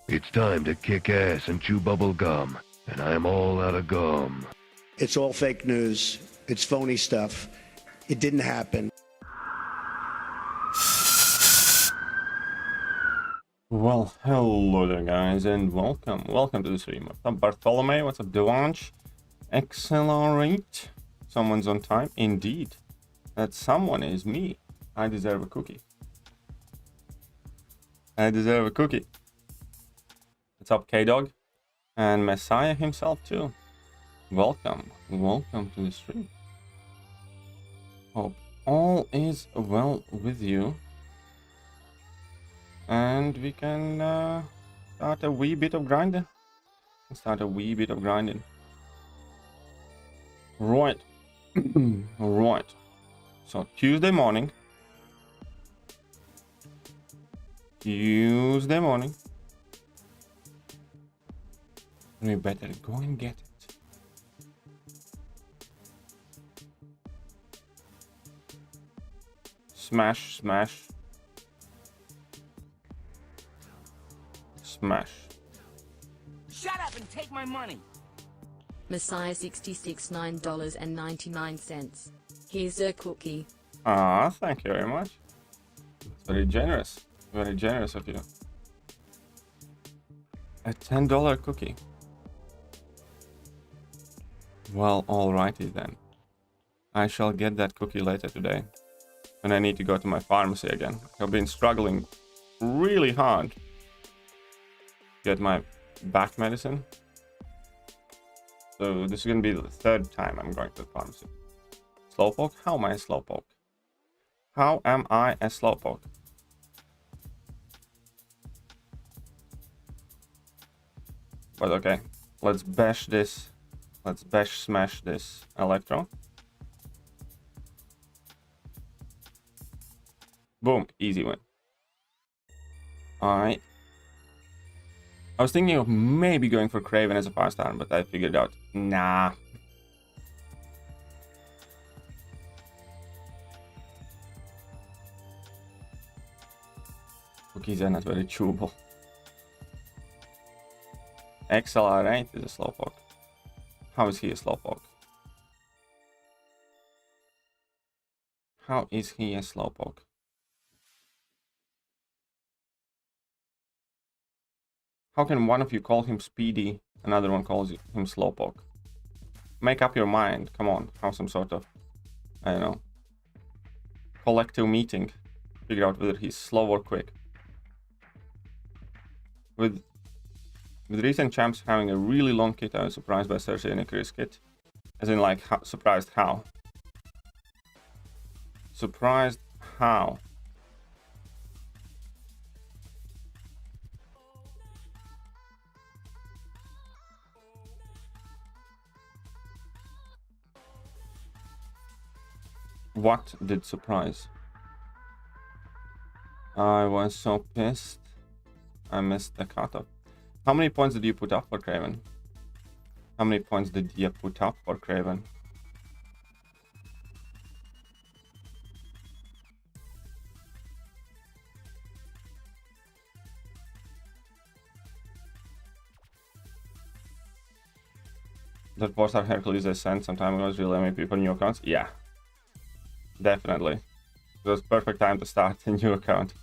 It's time to kick ass and chew bubble gum, and I'm all out of gum. It's all fake news. It's phony stuff. It didn't happen. Well, hello there guys, and welcome to the stream. What's up, Bartholomew? What's up, Devanch? Accelerate. Someone's on time. Indeed. That someone is me. I deserve a cookie. I deserve a cookie. What's up, K-Dog? And Messiah himself too. Welcome to the stream. Hope all is well with you. And we can start a wee bit of grinding. Right. Right. So Tuesday morning. We better go and get it. Smash, smash. Smash. Shut up and take my money. Messiah 66 $9.99. Here's a cookie. Ah, thank you very much. It's very generous. Very generous of you. A $10 cookie. Well, alrighty then. I shall get that cookie later today. When I need to go to my pharmacy again. I've been struggling really hard to get my back medicine. So this is going to be the third time I'm going to the pharmacy. Slowpoke? How am I a slowpoke? How am I a slowpoke? But okay, let's bash this. Let's bash smash this electro. Boom, easy win. Alright. I was thinking of maybe going for Craven as a 5-star, but I figured out, nah. Cookies are not very chewable. XLR8 is a slowpoke. How is he a slowpoke? How is he a slowpoke? How can one of you call him Speedy, another one calls him Slowpoke? Make up your mind. Come on, have some sort of, I don't know, collective meeting. Figure out whether he's slow or quick. With recent champs having a really long kit, I was surprised by Cersei and Icarus kit. As in, like, surprised how? Surprised how? What did surprise? I was so pissed. I missed the cutoff. How many points did you put up for Craven? How many points did you put up for Craven? That 4-star Hercules I sent some time ago was really MVP for new accounts? Yeah. Definitely. It was perfect time to start a new account.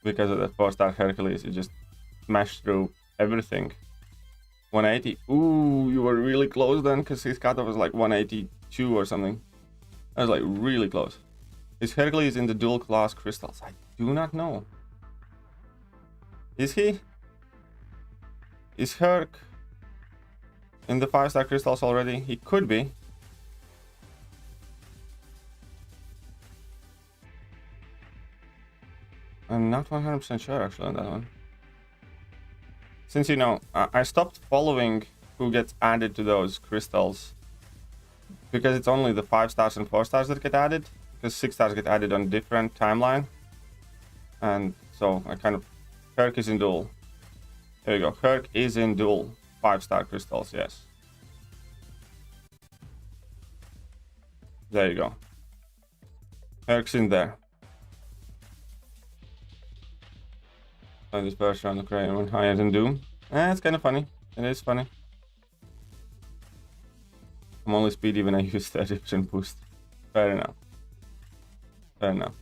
Because of the 4-star Hercules, you just smashed through everything. 180. Ooh, you were really close then, because his cutoff was like 182 or something. That was like really close. Is Hercules in the dual class crystals? I do not know. Is he? Is Herc in the 5-star crystals already? He could be. I'm not 100% sure actually on that one. Since, you know, I stopped following who gets added to those crystals. Because it's only the 5-stars and 4-stars that get added. Because 6-stars get added on different timeline. And so I kind of... Herc is in dual. There you go. Herc is in dual 5-star crystals, yes. There you go. Herc's in there. So this burst around the crane went higher than Doom. It's kind of funny. It is funny. I'm only speedy when I use 30% boost. Fair enough. Fair enough.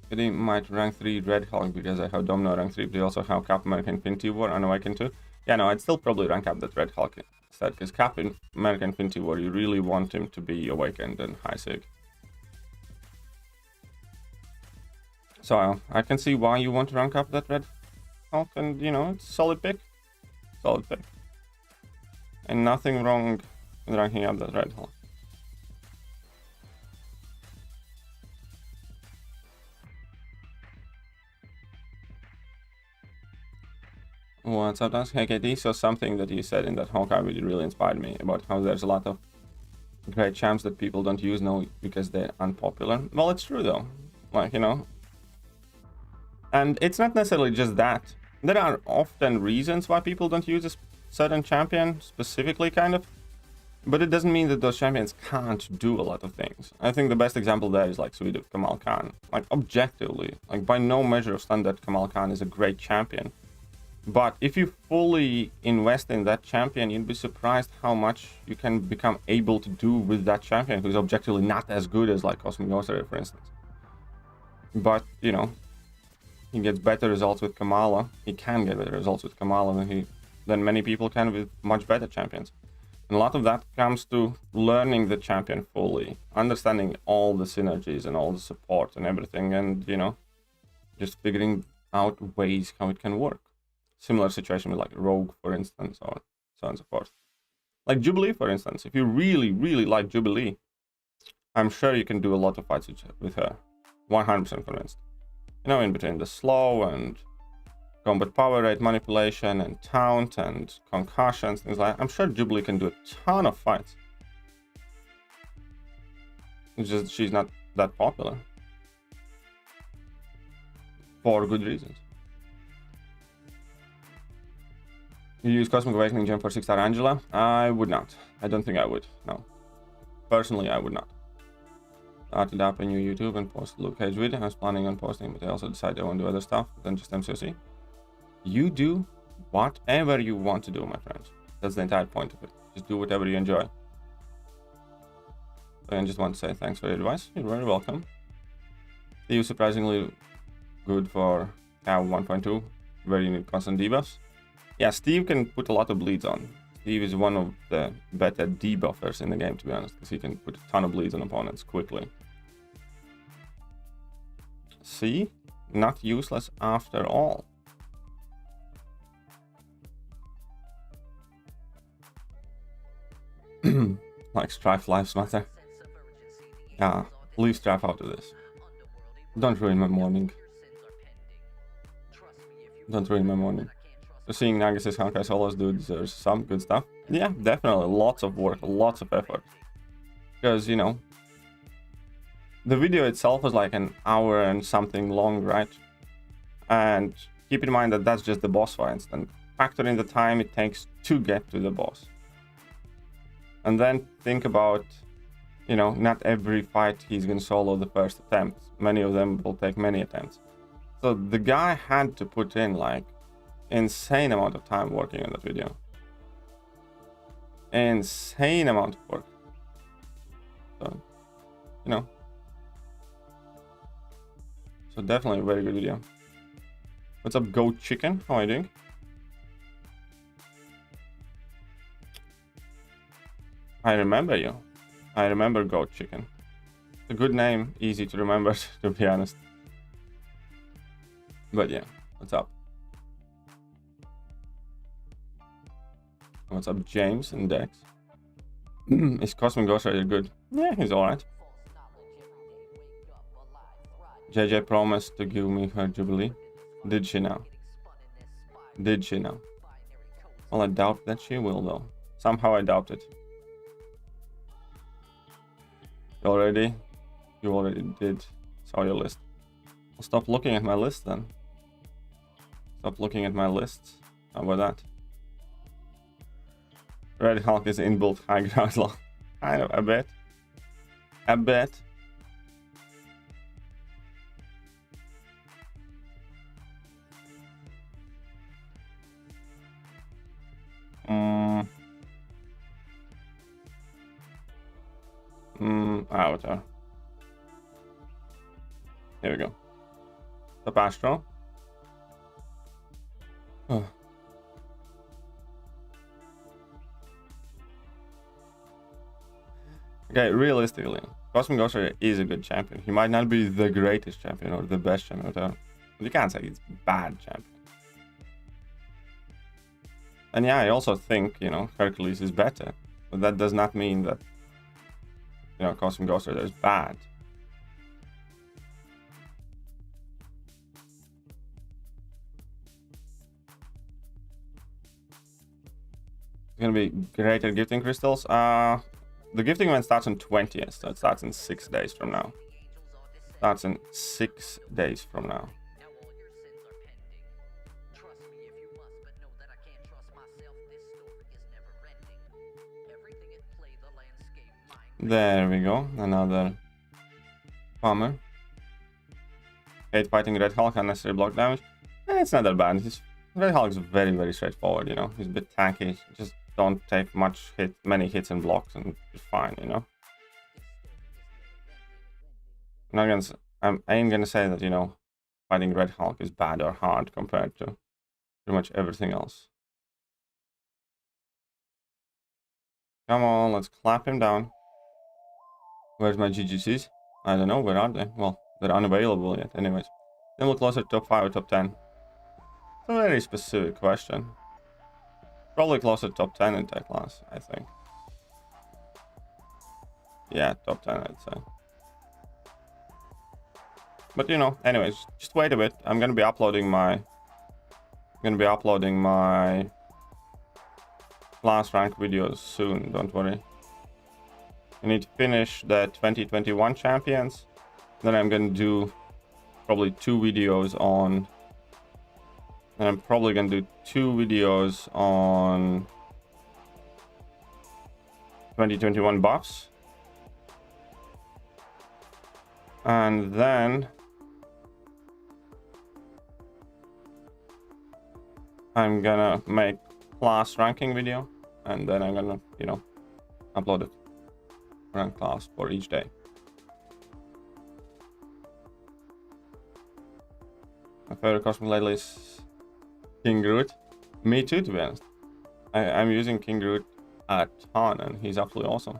He might rank 3 Red Hulk because I have Domino rank 3, but they also have Cap American Infinity War. I know I can too. Yeah, no, I'd still probably rank up that Red Hulk instead, because Cap in American Infinity War, you really want him to be Awakened and High Sig. So I can see why you want to rank up that Red Hulk, and you know, it's a solid pick. Solid pick. And nothing wrong with ranking up that Red Hulk. What's up, that's KKD? So something that you said in that Hawkeye video really inspired me about how there's a lot of great champs that people don't use now because they're unpopular. Well, it's true though. Like, you know. And it's not necessarily just that. There are often reasons why people don't use a certain champion, specifically kind of. But it doesn't mean that those champions can't do a lot of things. I think the best example there is like Sweet of Kamal Khan. Like objectively, like by no measure of standard, Kamal Khan is a great champion. But if you fully invest in that champion, you'd be surprised how much you can become able to do with that champion, who's objectively not as good as like Cosmic Sorcerer, for instance. But, you know, he gets better results with Kamala. He can get better results with Kamala than many people can with much better champions. And a lot of that comes to learning the champion fully, understanding all the synergies and all the support and everything, and, you know, just figuring out ways how it can work. Similar situation with like Rogue, for instance, or so on and so forth. Like Jubilee, for instance. If you really, really like Jubilee, I'm sure you can do a lot of fights with her. 100% convinced. You know, in between the slow and combat power rate manipulation and taunt and concussions, things like that. I'm sure Jubilee can do a ton of fights. It's just she's not that popular. For good reasons. You use Cosmic Awakening Gem for 6-star Angela? I would not. I don't think I would. No. Personally, I would not. Started up a new YouTube and post Luke Cage video. I was planning on posting, but I also decided I want to do other stuff than just MCOC. You do whatever you want to do, my friend. That's the entire point of it. Just do whatever you enjoy. So I just want to say thanks for your advice. You're very welcome. Steve surprisingly good for CAV 1.2, where you need constant debuffs. Yeah, Steve can put a lot of bleeds on. Steve is one of the better debuffers in the game, to be honest, because he can put a ton of bleeds on opponents quickly. See? Not useless after all. Like Strife Lives Matter. Yeah, leave Strife out of this. Don't ruin my morning. Don't ruin my morning. So seeing Nagas's Honkai solos do deserves some good stuff. Yeah, definitely. Lots of work, lots of effort. Because, you know, the video itself was like an hour and something long, right? And keep in mind that that's just the boss fights. And factor in the time it takes to get to the boss. And then think about, you know, not every fight he's gonna solo the first attempt. Many of them will take many attempts. So the guy had to put in like insane amount of time working on that video. Insane amount of work. So, you know. So definitely a very good video. What's up, Goat Chicken? How are you doing? I remember you. I remember Goat Chicken. It's a good name, easy to remember, to be honest. But yeah, what's up? What's up, James and Dex? Is Cosmic Ghost Rider good? Yeah, he's alright. JJ promised to give me her Jubilee. Did she now? Did she now? Well, I doubt that she will, though. Somehow I doubt it. You already did. Saw your list. I'll stop looking at my list then. Stop looking at my lists. How about that? Red Hulk is inbuilt high ground law. I know, I bet. I bet. Avatar. Here we go. The Astro. Oh. Okay, realistically, Cosmic Ghoster is a good champion. He might not be the greatest champion or the best champion, but you can't say he's bad champion. And yeah, I also think, you know, Hercules is better, but that does not mean that, you know, Cosmic Ghoster is bad. It's gonna be great at gifting crystals. The gifting event starts on 20th, so it starts in 6 days from now. Starts in 6 days from now. There we go, another bomber. 8 fighting Red Hulk, unnecessary block damage. It's not that bad. Red Hulk is very, very straightforward, you know. He's a bit tanky. Just don't take many hits and blocks and be fine, you know. I ain't gonna say that, you know, fighting Red Hulk is bad or hard compared to pretty much everything else. Come on, let's clap him down. Where's my GGCs? I don't know, where are they? Well, they're unavailable yet, anyways. Then we'll closer to top 5 or top 10. It's a very specific question. Probably closer to top 10 in tech class, I think. Yeah, top 10, I'd say. But you know, anyways, just wait a bit. I'm gonna be uploading my class rank videos soon, don't worry. I need to finish the 2021 champions. Then I'm gonna do probably 2 videos on. And I'm probably gonna do 2 videos on 2021 buffs. And then I'm gonna make class ranking video, and then I'm gonna, you know, upload it. Rank class for each day. My favorite cosmic lately is King Groot. Me too, to be honest. I'm using King Groot a ton, and he's absolutely awesome.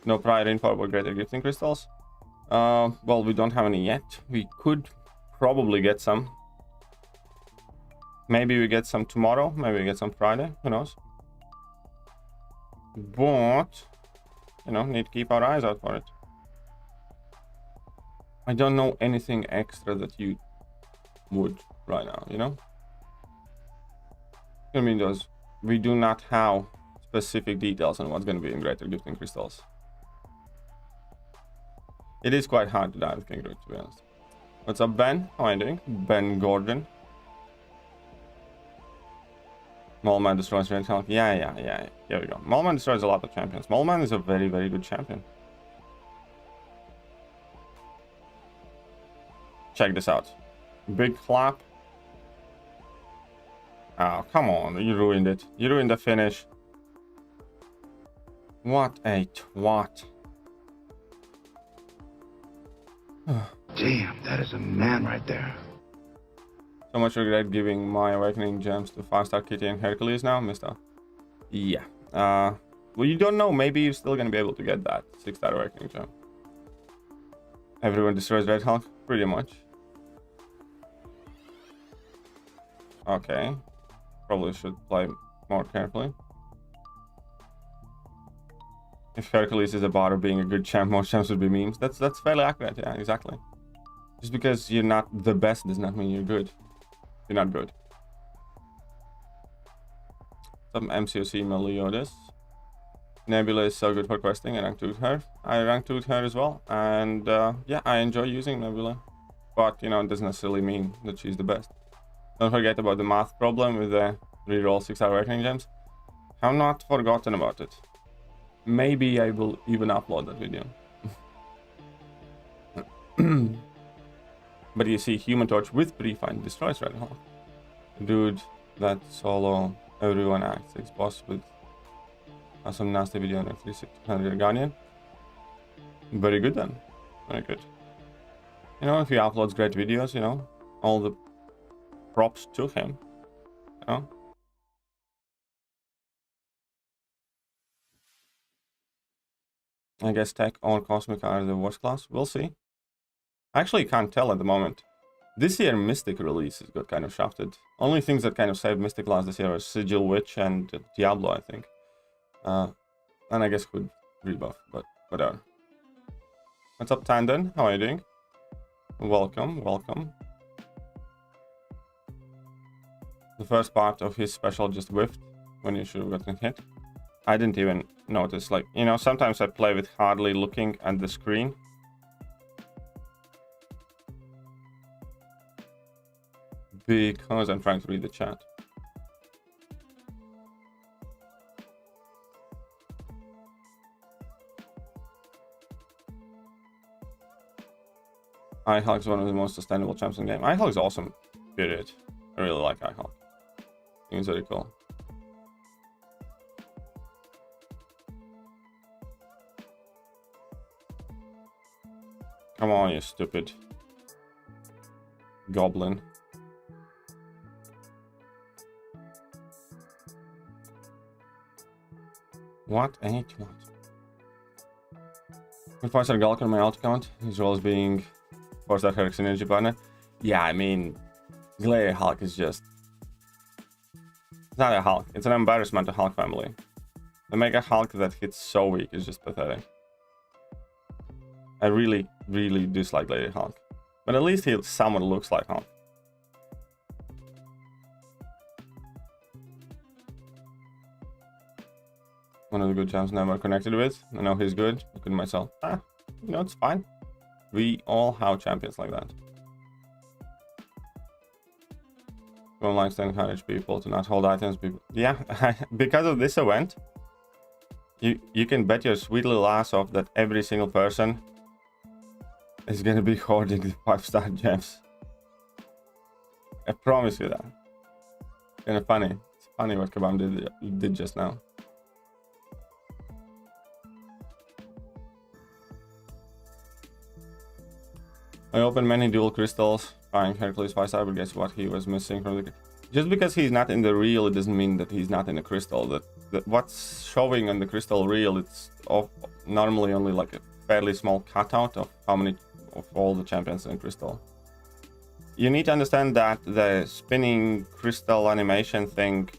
No prior info about greater gifting crystals. Well, we don't have any yet. We could probably get some. Maybe we get some tomorrow. Maybe we get some Friday. Who knows? But, you know, need to keep our eyes out for it. I don't know anything extra that you would right now, you know? I mean, we do not have specific details on what's going to be in greater gifting crystals. It is quite hard to die with King Groot, to be honest. What's up, Ben? How are you doing? Ben Gordon. Mallman destroys Red Hulk. Yeah. Here we go. Mallman destroys a lot of champions. Mallman is a very, very good champion. Check this out. Big clap. Oh, come on. You ruined it. You ruined the finish. What a twat. Damn, that is a man right there. So much regret giving my awakening gems to 5-star Kitty and Hercules now, mister. Yeah. Well, you don't know. Maybe you're still gonna be able to get that 6-star awakening gem. Everyone destroys Red Hulk? Pretty much. Okay. Probably should play more carefully. If Hercules is a bot of being a good champ, most champs would be memes. That's fairly accurate, yeah, exactly. Just because you're not the best does not mean you're good. You're not good. Some MCOC Meliodas. Nebula is so good for questing. I rank 2'd her. I rank 2'd her as well. And yeah, I enjoy using Nebula. But, you know, it doesn't necessarily mean that she's the best. Don't forget about the math problem with the reroll 6-star awakening gems. I've not forgotten about it. Maybe I will even upload that video. But you see, Human Torch with pre-find destroys Red Hulk. Dude, that solo everyone acts. Boss with some nasty video on a 300 Guardian. Very good then. Very good. You know, if he uploads great videos, you know, all the props to him. You know? I guess Tech or Cosmic are the worst class. We'll see. I actually can't tell at the moment. This year, Mystic releases got kind of shafted. Only things that kind of saved Mystic class this year are Sigil Witch and Diablo, I think. And I guess Hood rebuff, but whatever. What's up, Tandon? How are you doing? Welcome, welcome. The first part of his special just whiffed when you should have gotten hit. I didn't even notice. Like, you know, sometimes I play with hardly looking at the screen. Because I'm trying to read the chat. iHulk is one of the most sustainable champs in the game. iHulk is awesome, period. I really like iHulk. I think it's very cool. Come on, you stupid Goblin. What a twat. If I start Galk on my alt account, as well as being 4-star Herrick's energy partner. Yeah, I mean, Glare Hulk is just... It's not a Hulk, it's an embarrassment to Hulk family. The Mega Hulk that hits so weak is just pathetic. I really, really dislike Glare Hulk. But at least he somewhat looks like Hulk. One of the good champs never connected with. I know he's good. I couldn't myself. You know, it's fine. We all have champions like that. One likes to encourage people to not hold items. Yeah, because of this event, you can bet your sweet little ass off that every single person is gonna be hoarding the 5-star gems. I promise you that. Kind of funny. It's funny what Kabam did just now. I opened many dual crystals, trying Hercules 5-star, but guess what? He was missing from the... Just because he's not in the reel, it doesn't mean that he's not in the crystal. That what's showing on the crystal reel, it's normally only like a fairly small cutout of how many of all the champions in crystal. You need to understand that the spinning crystal animation thing,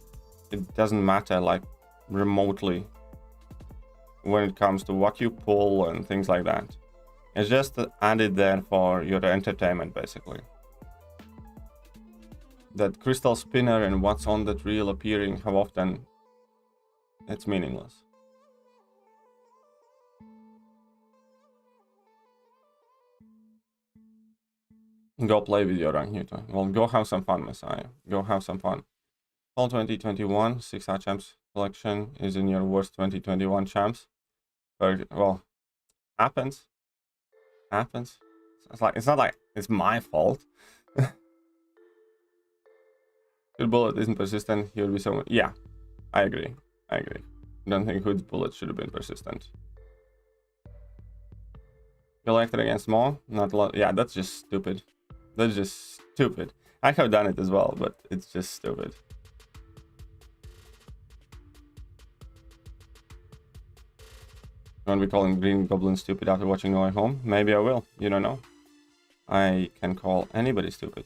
it doesn't matter like remotely when it comes to what you pull and things like that. It's just added there for your entertainment, basically. That crystal spinner and what's on that reel appearing, how often, it's meaningless. Go play with your rank, Newton. Well, go have some fun, Messiah. Go have some fun. All 2021 6-star champs collection is in your worst 2021 champs. Well, happens. It's not like it's my fault. Good bullet isn't persistent. He would be someone. Yeah, I agree. I don't think Hood's bullet should have been persistent. Collected against Maw, not a lot. Yeah, that's just stupid. That's just stupid. I have done it as well, but it's just stupid. Won't be calling Green Goblin stupid after watching No Way Home? Maybe I will. You don't know. I can call anybody stupid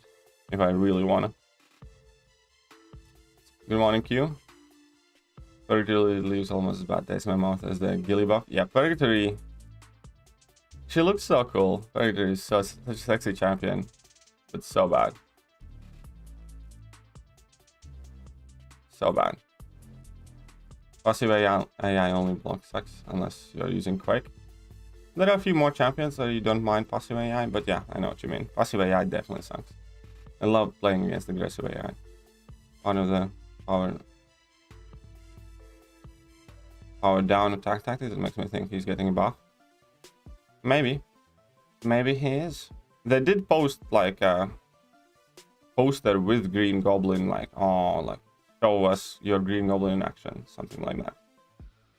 if I really wanna. Good morning, Q. Purgatory leaves almost as bad taste in my mouth as the Gilly buff. Yeah, Purgatory. She looks so cool. Purgatory is such a sexy champion, but so bad. So bad. Passive AI only block sucks unless you're using Quake. There are a few more champions that you don't mind passive AI, but yeah, I know what you mean. Passive AI definitely sucks. I love playing against aggressive AI. One of the power down attack tactics, it makes me think he's getting a buff. Maybe he is. They did post like a poster with Green Goblin, like, oh, like, show us your Green Goblin in action, something like that.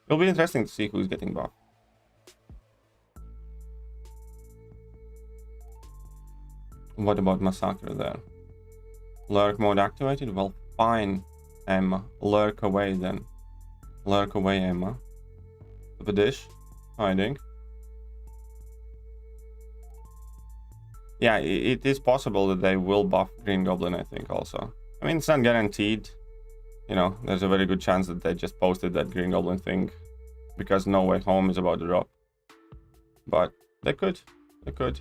It'll be interesting to see who's getting buffed. What about Massacre there? Lurk mode activated? Well, fine, Emma. Lurk away then. Lurk away, Emma. The dish. Hiding. Yeah, it is possible that they will buff Green Goblin, I think, also. I mean, it's not guaranteed. You know, there's a very good chance that they just posted that Green Goblin thing because No Way Home is about to drop. But they could. They could.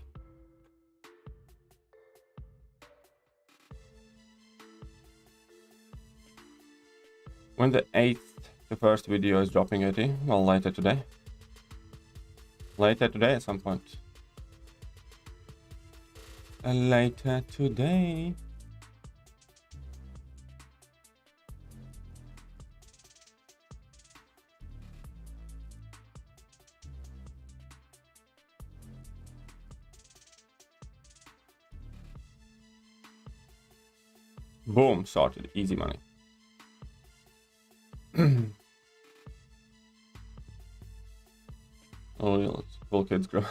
When the 8th, the first video is dropping, Eddie? Well, later today. Later today at some point. Later today. Boom, sorted. Easy money. Oh, yeah, let's cool kids grow.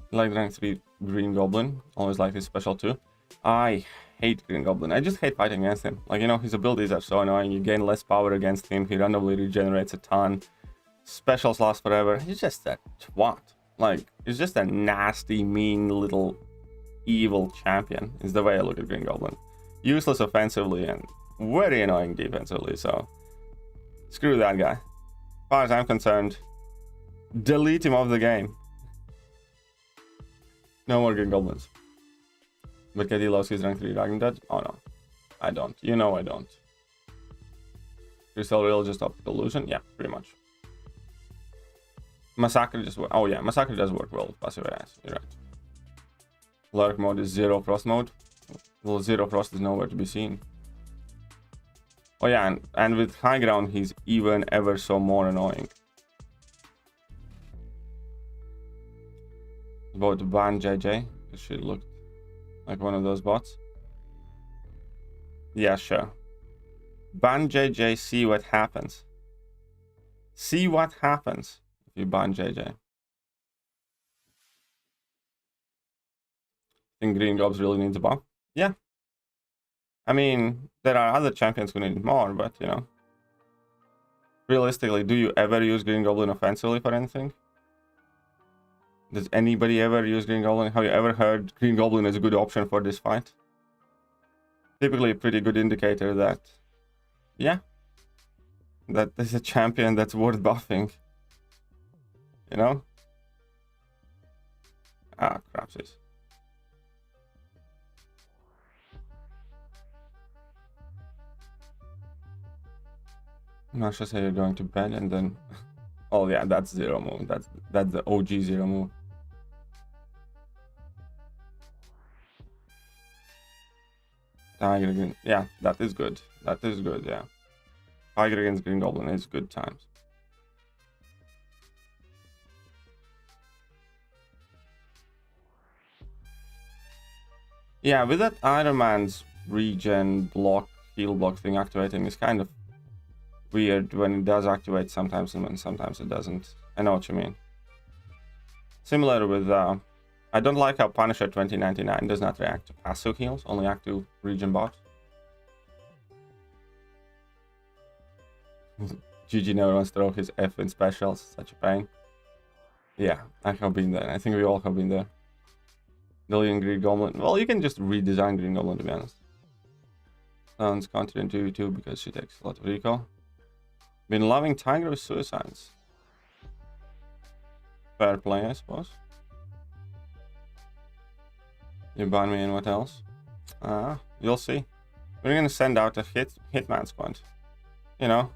Like rank 3 Green Goblin. Always like his special too. I hate Green Goblin. I just hate fighting against him. Like, you know, his abilities are so annoying. You gain less power against him. He randomly regenerates a ton. Specials last forever. He's just a twat. Like, he's just a nasty, mean little evil champion is the way I look at Green Goblin. Useless offensively and very annoying defensively, so screw that guy. As far as I'm concerned, delete him off the game. No more Green Goblins. But Katie loves his rank 3 Dragon Dead? Oh no, I don't. You know I don't. Crystal Real just optical illusion? Yeah, pretty much. Massacre just work. Oh yeah, Massacre does work well with passive AS. You're right. Lurk mode is Zero Frost mode. Well, Zero Frost is nowhere to be seen. Oh yeah, and with High Ground, he's even ever so more annoying. About to ban JJ. She looked like one of those bots. Yeah, sure. Ban JJ, see what happens. See what happens if you ban JJ. Think Green Gobs really needs a buff? Yeah. I mean, there are other champions who need more, but, you know. Realistically, do you ever use Green Goblin offensively for anything? Does anybody ever use Green Goblin? Have you ever heard Green Goblin is a good option for this fight? Typically a pretty good indicator that, yeah, that there's a champion that's worth buffing. You know? Ah, crapsies. Masha say you're going to bed and then... Oh yeah, that's Zero move. That's the OG Zero move. Tiger again. Yeah, that is good. That is good, yeah. Tiger against Green Goblin is good times. Yeah, with that Iron Man's regen block, heal block thing activating is kind of weird when it does activate sometimes and sometimes it doesn't. I know what you mean. Similar with I don't like how Punisher 2099 does not react to passive heals, only act to regen bot. GG never wants to throw his F in specials, such a pain. Yeah, I have been there. I think we all have been there. Million Green Goblin. Well, you can just redesign Green Goblin, to be honest. Sounds counterintuitive too because she takes a lot of recall. Been loving Tiger with suicides. Fair play, I suppose. You ban me and what else? You'll see. We're gonna send out a hitman squad. You know.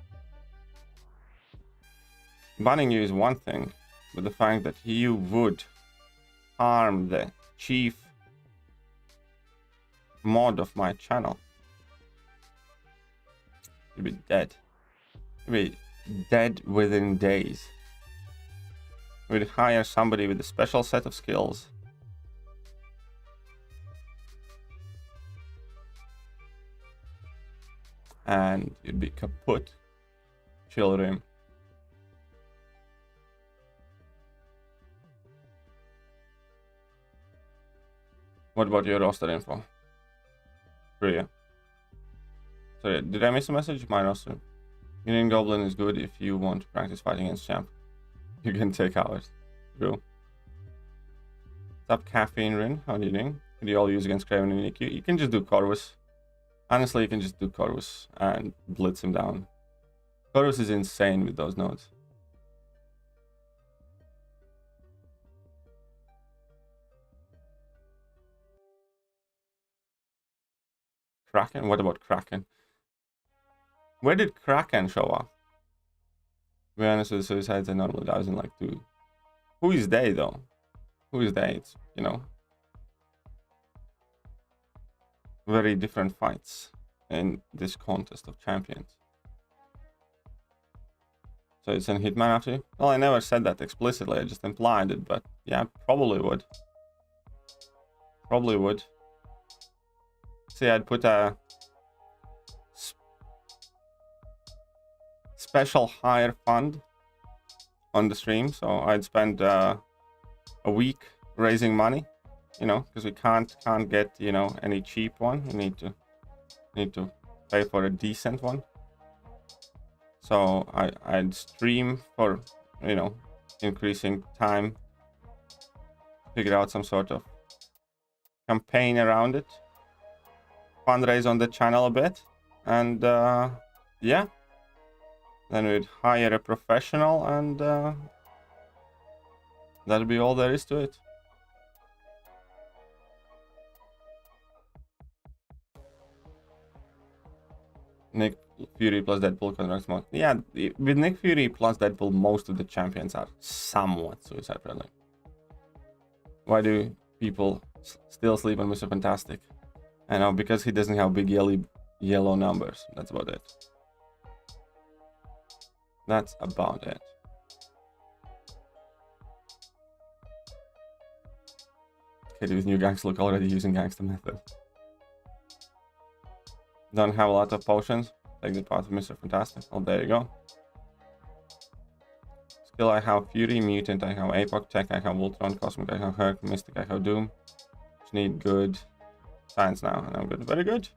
Banning you is one thing, but the fact that you would harm the chief mod of my channel. You'd be dead. You'd be dead within days. We'd hire somebody with a special set of skills. And you'd be kaput. Chill him. What about your roster info? Priya. Sorry, did I miss a message? My roster. Union Goblin is good if you want to practice fighting against champ. You can take hours. True. What's up, Caffeine Rin? How are you doing? Could you all use against Craven and EQ? You can just do Corvus. Honestly, you can just do Corvus and blitz him down. Corvus is insane with those nodes. Kraken? What about Kraken? Where did Kraken show up? To be honest with the suicides, I normally dies in like 2. Who is they though? Who is they? It's, you know, very different fights in this contest of champions. So it's an Hitman after you? Well, I never said that explicitly, I just implied it, but yeah, probably would. Probably would. See, I'd put a special hire fund on the stream, so I'd spend a week raising money, you know, because we can't get, you know, any cheap one. We need to pay for a decent one. So I'd stream for, you know, increasing time, figure out some sort of campaign around it, fundraise on the channel a bit, and yeah, then we'd hire a professional, and that'll be all there is to it. Nick Fury plus Deadpool contracts more. Yeah, with Nick Fury plus Deadpool, most of the champions are somewhat suicide friendly. Why do people still sleep on Mr. Fantastic? I know, because he doesn't have big yellow numbers. That's about it. That's about it. Okay, these new gangs look already using gangster method. Don't have a lot of potions. Take the path of Mr. Fantastic. Oh, there you go. Skill, I have Fury, Mutant, I have Apoc, Tech, I have Ultron, Cosmic, I have Herc, Mystic, I have Doom. Just need good science now, and I'm good. Very good.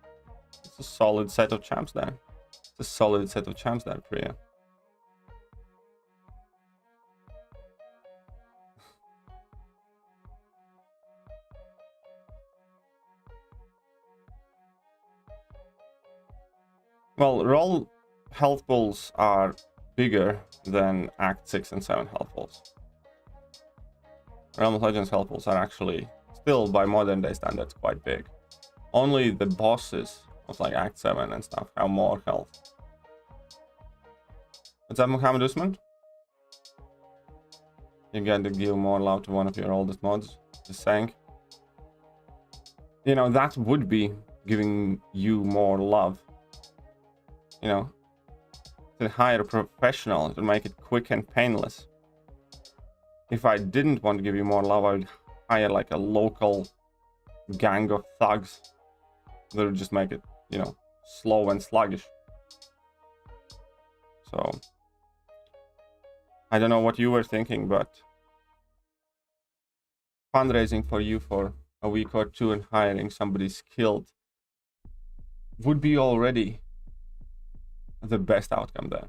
It's a solid set of champs there. It's a solid set of champs there, Priya. Well, roll health pools are bigger than Act 6 and 7 health pools. Realm of Legends health pools are actually still, by modern day standards, quite big. Only the bosses of like Act 7 and stuff have more health. What's up, Muhammad Usman? You get to give more love to one of your oldest mods. Just saying. You know, that would be giving you more love. You know, to hire a professional to make it quick and painless. If I didn't want to give you more love, I would hire like a local gang of thugs that would just make it, you know, slow and sluggish. So I don't know what you were thinking, but fundraising for you for a week or two and hiring somebody skilled would be already the best outcome there.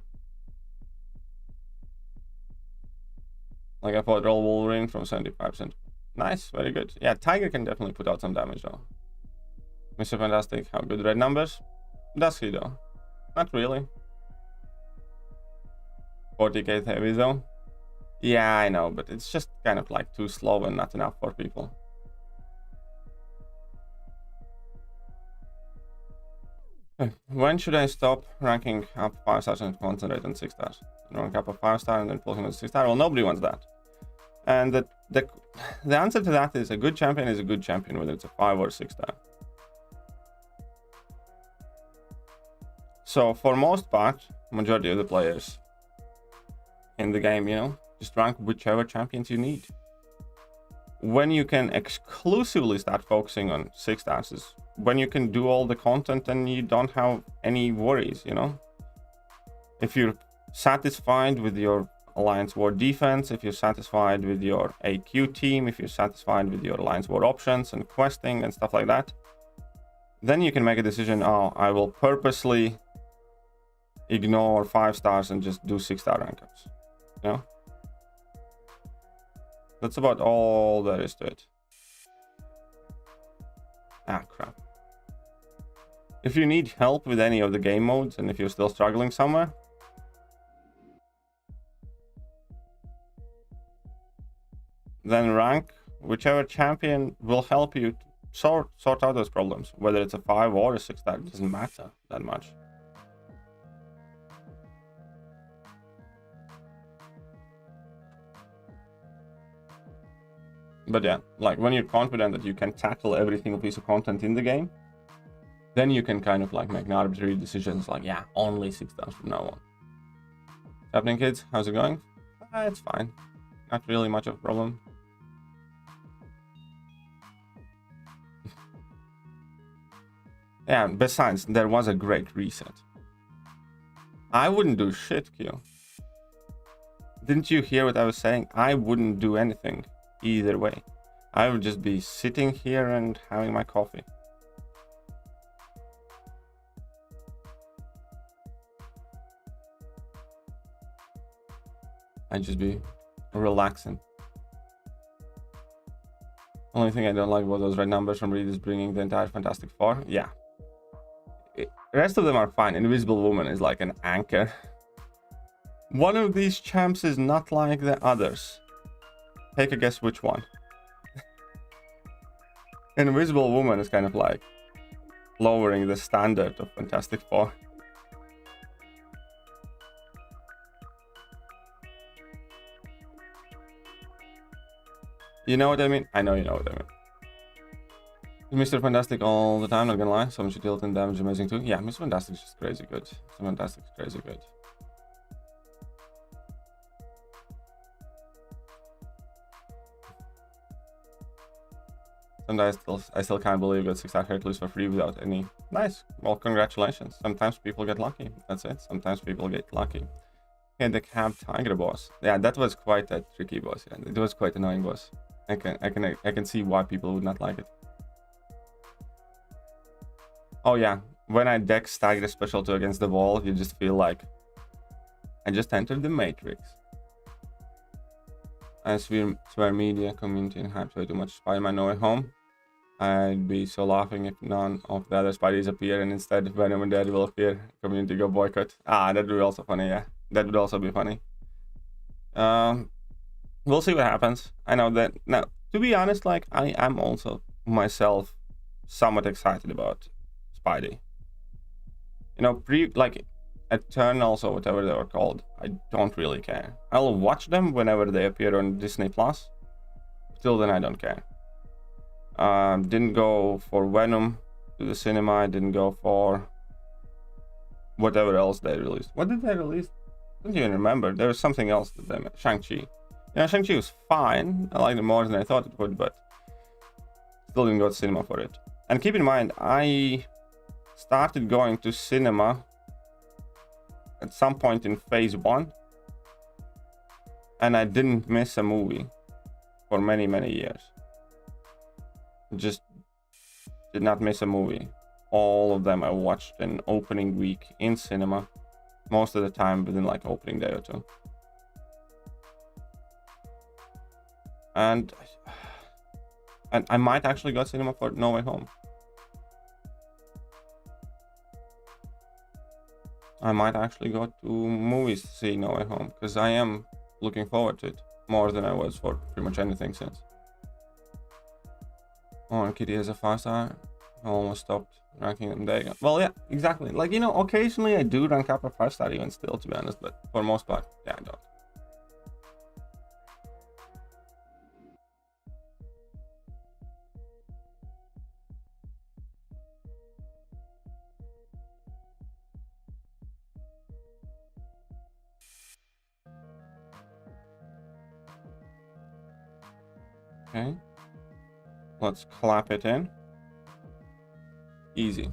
Like I thought, roll Wolverine from 75%. Nice, very good. Yeah, Tiger can definitely put out some damage though. Mr. Fantastic, how good red numbers? Does he though? Not really. 40k heavy though. Yeah, I know, but it's just kind of like too slow and not enough for people. When should I stop ranking up 5 stars and concentrate on 6 stars? Rank up a 5-star and then pull him to 6-star? Well, nobody wants that. And the answer to that is a good champion is a good champion, whether it's a 5 or 6-star. So for most part, majority of the players in the game, you know, just rank whichever champions you need. When you can exclusively start focusing on 6 stars is when you can do all the content and you don't have any worries, you know. If you're satisfied with your Alliance War defense, if you're satisfied with your AQ team, if you're satisfied with your Alliance War options and questing and stuff like that, then you can make a decision. Oh, I will purposely ignore 5 stars and just do 6-star rank ups. You know, that's about all there is to it. Ah, crap. If you need help with any of the game modes and if you're still struggling somewhere, then rank whichever champion will help you sort out those problems. Whether it's a 5 or a 6-star, it doesn't matter that much. But yeah, like when you're confident that you can tackle every single piece of content in the game, then you can kind of like make arbitrary decisions like, yeah, only 6 stars from now on. What's happening, kids? How's it going? It's fine. Not really much of a problem. Yeah, besides, there was a great reset. I wouldn't do shit, Q. Didn't you hear what I was saying? I wouldn't do anything either way. I would just be sitting here and having my coffee. I'd just be relaxing. Only thing I don't like about those red numbers from Reed is bringing the entire Fantastic Four. Yeah. The rest of them are fine. Invisible Woman is like an anchor. One of these champs is not like the others. Take a guess which one. Invisible Woman is kind of like lowering the standard of Fantastic Four. You know what I mean? I know you know what I mean. Mr. Fantastic all the time, not gonna lie. So much tilt and damage amazing too. Yeah, Mr. Fantastic is just crazy good. Mr. Fantastic is crazy good. Sometimes I still can't believe you got 6-star Hercules for free without any. Nice. Well, congratulations. Sometimes people get lucky. That's it. Sometimes people get lucky. Okay, the Cab Tiger boss. Yeah, that was quite a tricky boss. Yeah, it was quite annoying boss. I can see why people would not like it. Oh yeah, when I deck stack the special 2 against the wall, you just feel like I just entered the Matrix. I swear media, community, and hype way too much Spider-Man No Way Home. I'd be so laughing if none of the other Spideys appear and instead Venom and Dead will appear. Community go boycott. Ah, that would be also funny, yeah. That would also be funny. We'll see what happens. I know that now, to be honest, like I am also myself somewhat excited about Spidey. You know, like Eternals or whatever they were called, I don't really care. I'll watch them whenever they appear on Disney Plus. Till then, I don't care. Didn't go for Venom to the cinema. I didn't go for whatever else they released. What did they release? I don't even remember. There was something else that they made. Shang-Chi. Yeah, Shang-Chi was fine. I liked it more than I thought it would, but still didn't go to cinema for it. And keep in mind, I started going to cinema at some point in phase 1, and I didn't miss a movie for many years. Just did not miss a movie. All of them I watched in opening week in cinema, most of the time within like opening day or 2. And I might actually go to cinema for No Way Home. I might actually go to movies to see No Way Home, because I am looking forward to it more than I was for pretty much anything since. Oh, and Kitty has a 5-star. I almost stopped ranking them. There you go. Well, yeah, exactly. Like, you know, occasionally I do rank up a 5-star even still, to be honest, but for the most part, yeah, I don't. Okay, let's clap it in. Easy.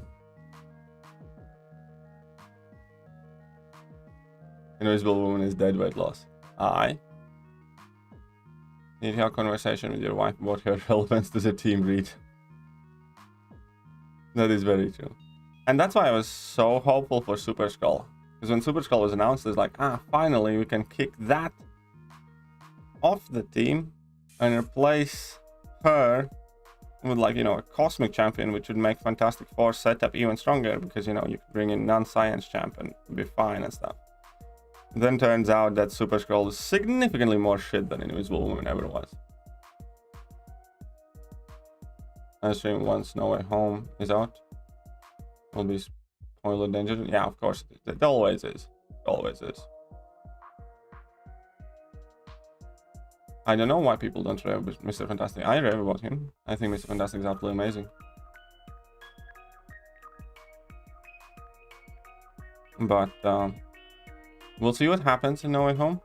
Invisible Woman is dead, weight loss. I need to have a conversation with your wife about her relevance to the team read. That is very true. And that's why I was so hopeful for Super Skull. Because when Super Skull was announced, it's like, finally we can kick that off the team and replace her with, like, you know, a cosmic champion, which would make Fantastic Four setup even stronger, because, you know, you could bring in non-science champ and be fine and stuff. Then turns out that Super Skrull is significantly more shit than Invisible Woman ever was. I stream once No Way Home is out. Will be spoiler danger. Yeah, of course it is. It always is. It always is. I don't know why people don't rave about Mr. Fantastic. I rave about him. I think Mr. Fantastic is absolutely amazing. But we'll see what happens in No Way Home.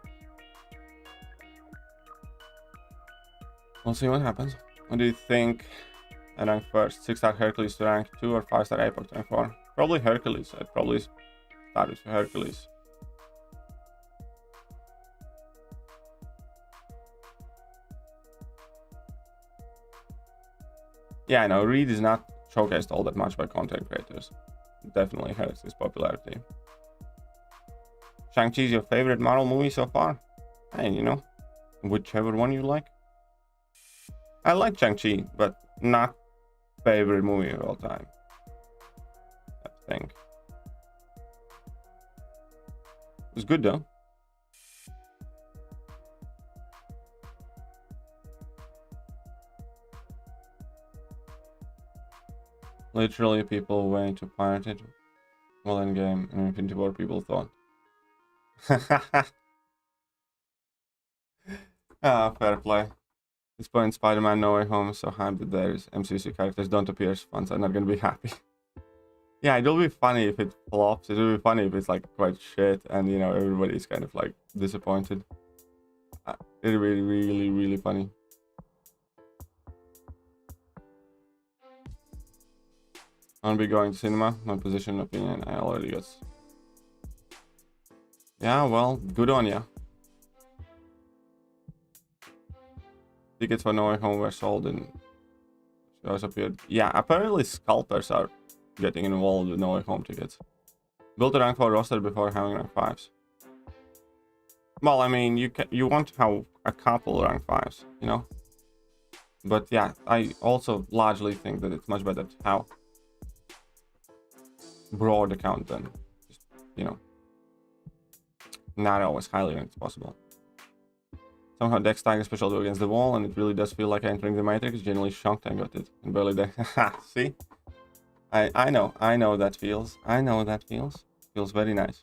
We'll see what happens. What do you think? I rank first. 6-star Hercules to rank 2 or 5-star Apex to rank 4? Probably Hercules. I'd probably start with Hercules. Yeah, I know, Reed is not showcased all that much by content creators. It definitely hurts his popularity. Shang-Chi is your favorite Marvel movie so far? And you know, whichever one you like. I like Shang-Chi, but not favorite movie of all time, I think. It was good though. Literally, people went to pirate it. Well, in game, in Infinity War, people thought. Fair play. This point, Spider-Man No Way Home is so hyped that there's MCOC characters don't appear, fans are not gonna be happy. Yeah, it'll be funny if it flops. It'll be funny if it's like quite shit and, you know, everybody's kind of like disappointed. It'll be really, really funny. I'll be going to cinema. My position, opinion, I already got. Yeah, well, good on ya. Tickets for No Way Home were sold and shows appeared. Yeah, apparently scalpers are getting involved with No Way Home tickets. Build a rank 4 roster before having rank 5s. Well, I mean, you want to have a couple rank 5s, you know? But yeah, I also largely think that it's much better to have broad account than just, you know, narrow as highly ranked as possible. Somehow Dex Tiger special do against the wall, and it really does feel like entering the Matrix. Genuinely shocked I got it and barely deck. See? I know that feels. I know that feels. Feels very nice.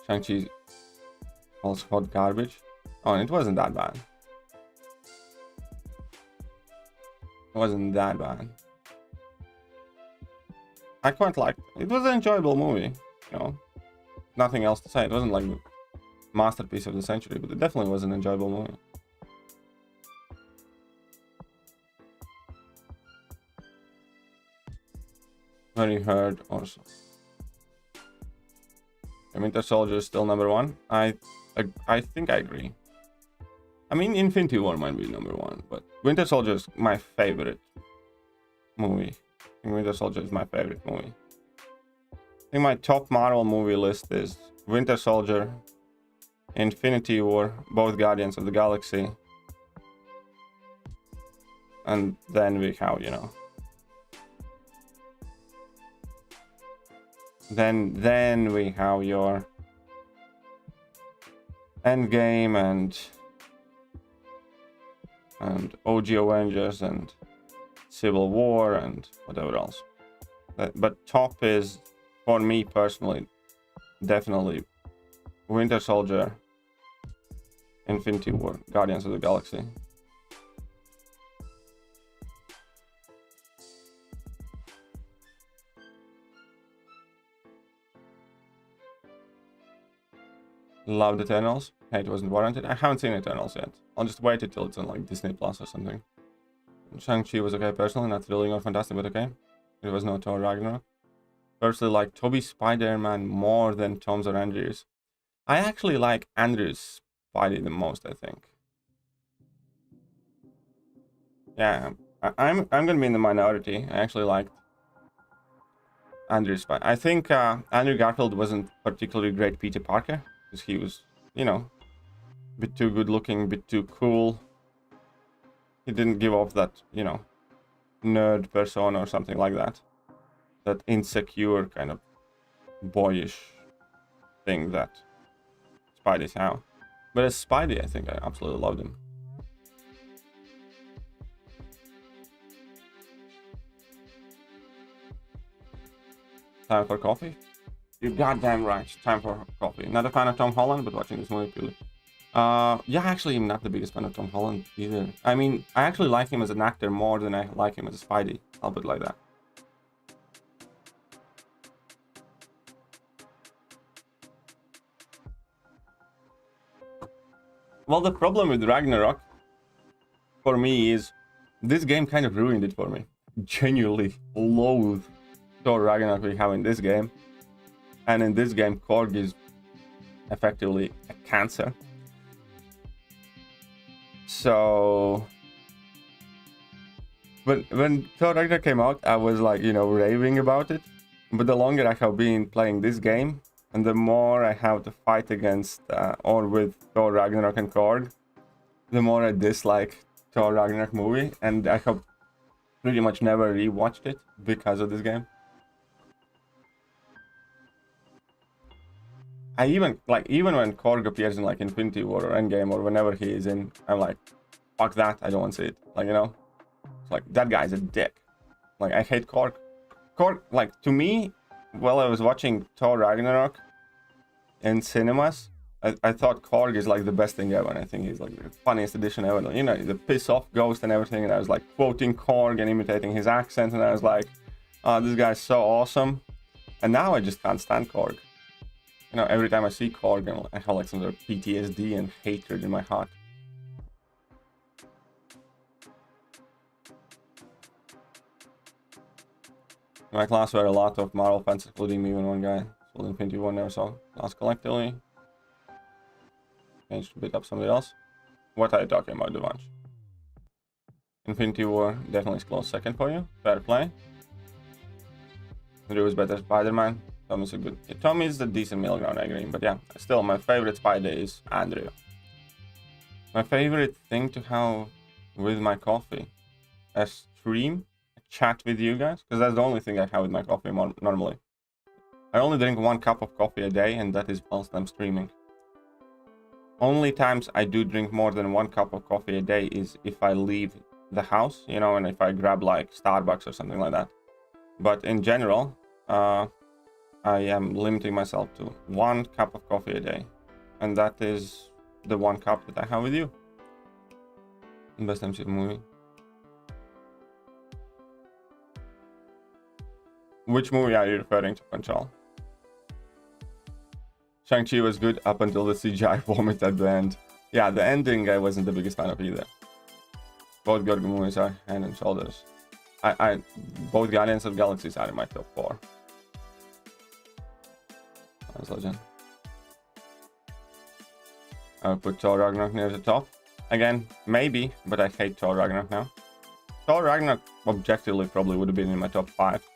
Shang-Chi also hot garbage. Oh, and it wasn't that bad. It wasn't that bad. I quite liked it. It was an enjoyable movie, you know. Nothing else to say. It wasn't like the masterpiece of the century, but it definitely was an enjoyable movie. Very heard also. Winter Soldier is still #1. I think I agree. I mean, Infinity War might be #1, but Winter Soldier is my favorite movie. I think Winter Soldier is my favorite movie. I think my top Marvel movie list is Winter Soldier, Infinity War, both Guardians of the Galaxy, and then we have, you know, then we have your Endgame and OG Avengers and Civil War and whatever else. But top is, for me personally, definitely Winter Soldier, Infinity War, Guardians of the Galaxy. Loved Eternals. Hey, it wasn't warranted. I haven't seen Eternals yet. I'll just wait until it's on like Disney Plus or something. Shang-Chi was okay personally, not thrilling or fantastic, but okay. It was no Thor Ragnarok. personally like Toby's Spider-Man more than Tom's or Andrew's. I actually like Andrew's Spidey the most, I think. Yeah, I'm gonna be in the minority. I actually liked Andrew's Spidey. I think Andrew Garfield wasn't particularly great Peter Parker, because he was, you know, a bit too good looking, a bit too cool. He didn't give off that, you know, nerd persona or something like that. That insecure kind of boyish thing that Spidey's have. But as Spidey, I think I absolutely loved him. Time for coffee? You're goddamn right. Time for coffee. Not a fan of Tom Holland, but watching this movie purely. Yeah, actually, I'm not the biggest fan of Tom Holland either. I mean, I actually like him as an actor more than I like him as a Spidey. I'll put it like that. Well, the problem with Ragnarok, for me, is this game kind of ruined it for me. Genuinely loathe Thor Ragnarok we have in this game. And in this game, Korg is effectively a cancer. So... But when Thor Ragnarok came out, I was like, you know, raving about it. But the longer I have been playing this game, and the more I have to fight against or with Thor Ragnarok and Korg, the more I dislike Thor Ragnarok movie, and I have pretty much never rewatched it because of this game. I even when Korg appears in like Infinity War or Endgame or whenever he is in, I'm like, fuck that, I don't want to see it. Like, you know, it's like, that guy's a dick. Like, I hate Korg. Korg, like, to me, while I was watching Thor Ragnarok in cinemas, I thought Korg is like the best thing ever, and I think he's like the funniest addition ever. You know, the piss off ghost and everything, and I was like quoting Korg and imitating his accent, and I was like, oh, this guy's so awesome. And now I just can't stand Korg. You know, every time I see Korg, I have like some sort of PTSD and hatred in my heart. In my class were a lot of Marvel fans, including me and one guy. So Infinity War never saw. Last collectively. Changed to beat up somebody else. What are you talking about, Devanch? Infinity War definitely is close second for you. Fair play. Drew is better Spider-Man. Tom is a good... Yeah, Tom is a decent middle ground, I agree. But yeah, still my favorite Spider is Andrew. My favorite thing to have with my coffee. A stream. A chat with you guys. Because that's the only thing I have with my coffee normally. I only drink 1 cup of coffee a day, and that is whilst I'm streaming. Only times I do drink more than 1 cup of coffee a day is if I leave the house, you know, and if I grab like Starbucks or something like that. But in general, I am limiting myself to 1 cup of coffee a day. And that is the 1 cup that I have with you. Best MCU movie. Which movie are you referring to, Panchal? Shang-Chi was good up until the CGI vomit at the end. Yeah, the ending I wasn't the biggest fan of either. Both good movies are hand and shoulders. Both Guardians of Galaxies are in my top 4. That's legend. I would put Thor Ragnarok near the top. Again, maybe, but I hate Thor Ragnarok now. Thor Ragnarok objectively probably would have been in my top 5.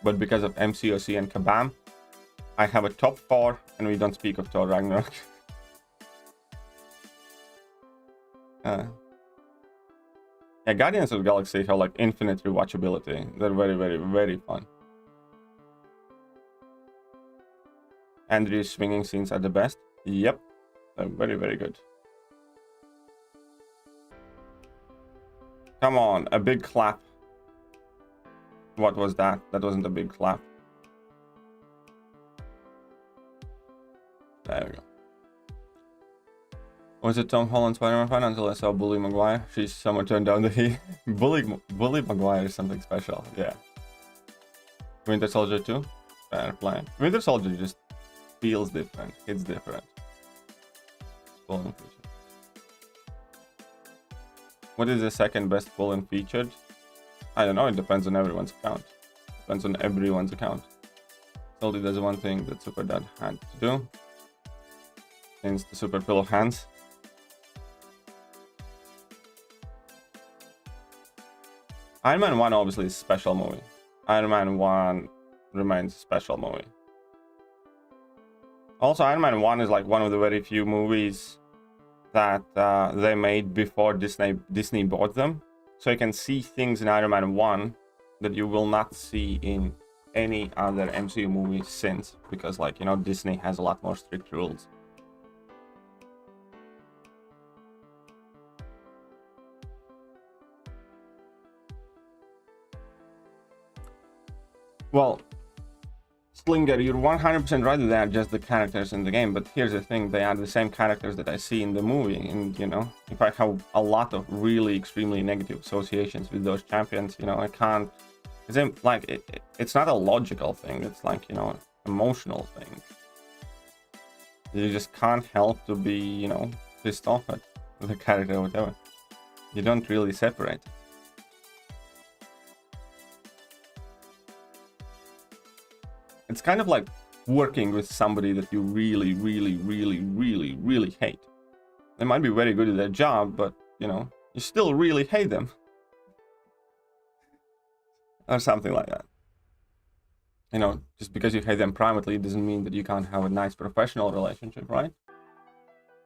But because of MCOC and Kabam, I have a top 4, and we don't speak of Thor Ragnarok. Yeah, Guardians of the Galaxy have like infinite rewatchability. They're very, very, very fun. Andrew's swinging scenes are the best. Yep, they're very, very good. Come on, a big clap. What was that? That wasn't a big clap. There we go. Was it Tom Holland Spider-Man fan until I saw Bully Maguire? She's somewhere turned down the heat. Bully Maguire is something special, yeah. Winter Soldier 2? Fair play. Winter Soldier just feels different. It's different. What is the second best full and featured? I don't know, it depends on everyone's account. Depends on everyone's account. Only there's one thing that Super Dad had to do. Since the Super Pillow hands. Iron Man 1 obviously is a special movie. Iron Man 1 remains a special movie. Also, Iron Man 1 is like one of the very few movies that they made before Disney bought them. So you can see things in Iron Man 1 that you will not see in any other MCU movie since. Because, like, you know, Disney has a lot more strict rules. Well, Slinger, you're 100% right that they are just the characters in the game, but here's the thing, they are the same characters that I see in the movie, and, you know, if I have a lot of really extremely negative associations with those champions, you know, I can't, it's not a logical thing, it's like, you know, an emotional thing. You just can't help to be, you know, pissed off at the character or whatever. You don't really separate. It's kind of like working with somebody that you really, really, really, really, really hate. They might be very good at their job, but, you know, you still really hate them. Or something like that. You know, just because you hate them privately doesn't mean that you can't have a nice professional relationship, right?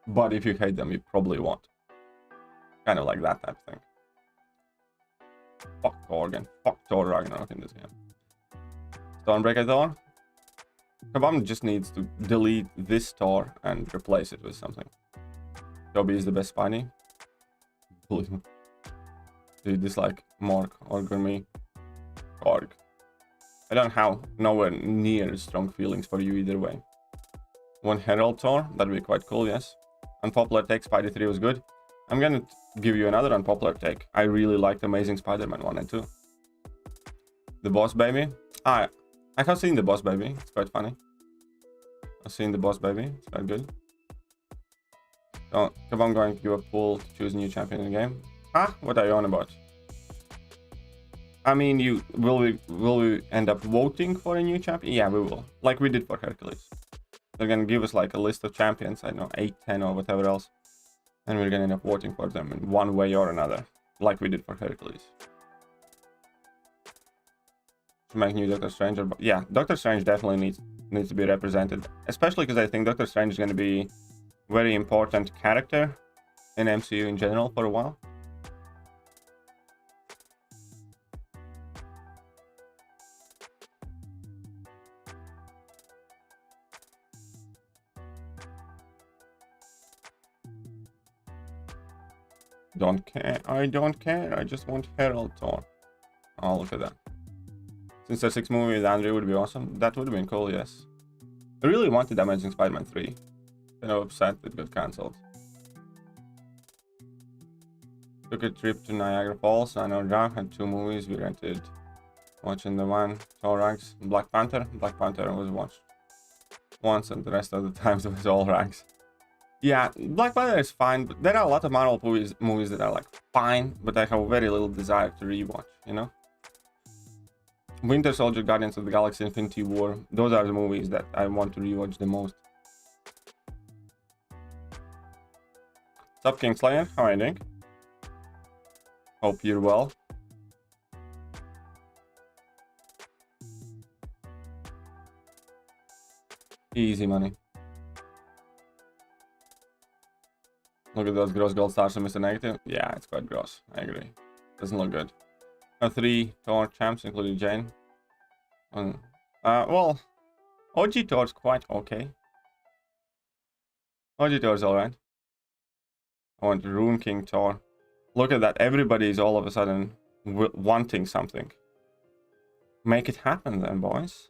But if you hate them, you probably won't. Kind of like that type of thing. Fuck Torgen. Fuck Thor Ragnarok in this game. Stormbreaker Thor? Kabam just needs to delete this Thor and replace it with something. Toby is the best Spiny. Believe me. Do you dislike Mork or Gurmy? Korg. I don't have nowhere near strong feelings for you either way. One Herald Thor, that'd be quite cool, yes. Unpopular take, Spidey 3 was good. I'm gonna give you another unpopular take. I really liked Amazing Spider-Man 1 and 2. The Boss Baby. I have seen The Boss Baby. It's quite funny. I've seen The Boss Baby. It's quite good. So, I'm going to give a poll to choose a new champion in the game. What are you on about? I mean, will we end up voting for a new champion? Yeah, we will. Like we did for Hercules. They're gonna give us like a list of champions. I don't know, 8, 10 or whatever else. And we're gonna end up voting for them in one way or another. Like we did for Hercules. To make new Doctor Strange, but yeah, Doctor Strange definitely needs to be represented, especially because I think Doctor Strange is going to be a very important character in MCU in general for a while. Don't care. I don't care. I just want Herald Thor. Oh, look at that. Since the 6th movie with Andrew would be awesome. That would have been cool, yes. I really wanted Amazing Spider-Man 3. Kind of upset it got cancelled. Took a trip to Niagara Falls. I know John had 2 movies. We rented watching the one, Thor Rags, Black Panther. Black Panther was watched once and the rest of the times it was all Rags. Yeah, Black Panther is fine, but there are a lot of Marvel movies that are like fine, but I have very little desire to rewatch, you know? Winter Soldier, Guardians of the Galaxy, Infinity War, those are the movies that I want to rewatch the most. What's up, Kingslayer? How are you doing? Hope you're well. Easy money. Look at those gross gold stars from Mr. Negative. Yeah, it's quite gross. I agree. Doesn't look good. 3 Thor champs, including Jane. Well, OG Thor's quite okay. OG Thor's alright. I want Rune King Thor. Look at that. Everybody is all of a sudden wanting something. Make it happen then, boys.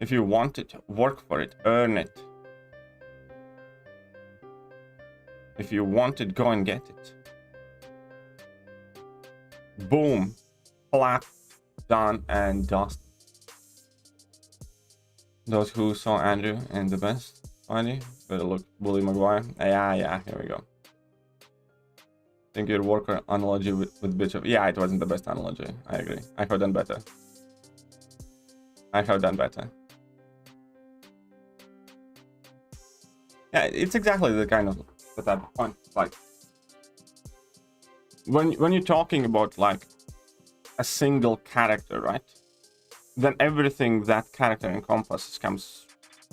If you want it, work for it. Earn it. If you want it, go and get it. Boom. Flap. Done and dust. Those who saw Andrew and the best. Finally. Better look. Bully Maguire. Yeah. Here we go. Think your worker analogy with Bishop. Yeah, it wasn't the best analogy. I agree. I have done better. Yeah, it's exactly the kind of the type of point. Like when you're talking about like a single character, right? Then everything that character encompasses comes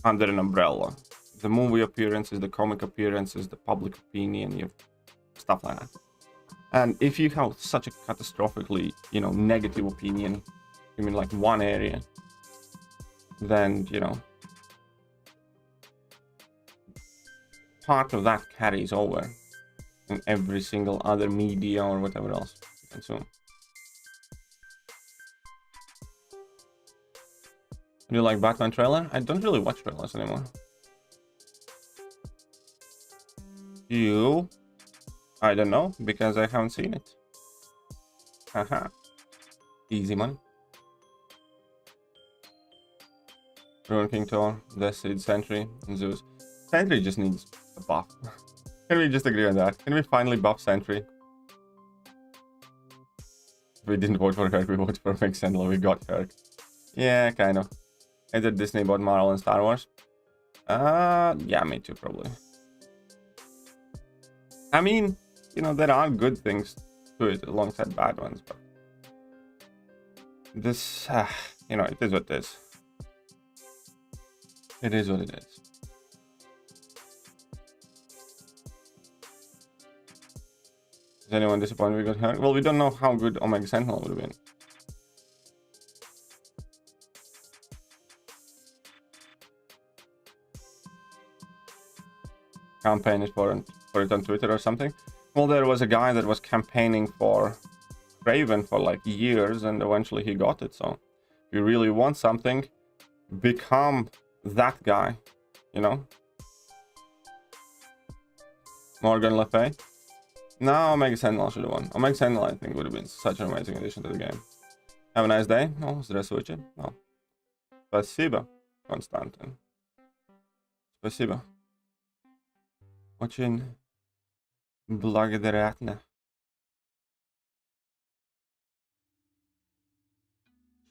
under an umbrella. The movie appearances, the comic appearances, the public opinion, stuff like that. And if you have such a catastrophically, you know, negative opinion, I mean like one area, then, you know, part of that carries over in every single other media or whatever else you consume. Do you like Batman trailer? I don't really watch trailers anymore. You? I don't know, because I haven't seen it. Haha. Easy money. Ruin King Tor, Deathseed, Sentry, and Zeus. Sentry just needs a buff. Can we just agree on that? Can we finally buff Sentry? We didn't vote for Herc, we voted for McSendler, we got Herc. Yeah, kind of. Either Disney bought Marvel and Star Wars. Yeah, me too, probably. I mean, you know, there are good things to it alongside bad ones, but this, you know, it is what it is. It is what it is. Is anyone disappointed we got Herc? Well, we don't know how good Omega Sentinel would have been. Campaign is for it on Twitter or something. Well, there was a guy that was campaigning for Raven for like years, and eventually he got it. So if you really want something, become that guy, you know. Morgan Le Fay. No, Omega Sentinel should have won. Omega Sentinel, I think, would have been such an amazing addition to the game. Have a nice day. No, здравствуйте. No. Спасибо, Константин. Спасибо. Очень благодарятно.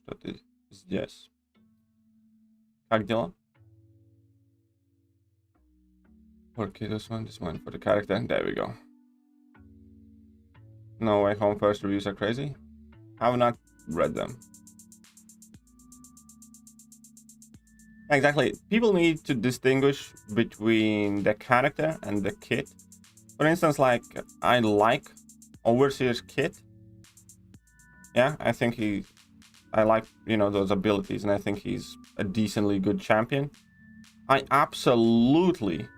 Что ты здесь? Как дела? Okay, this one for the character. There we go. No Way Home first reviews are crazy. I have not read them. Exactly. People need to distinguish between the character and the kit. For instance, like, I like Overseer's kit. Yeah, I think I like, you know, those abilities, and I think he's a decently good champion. I absolutely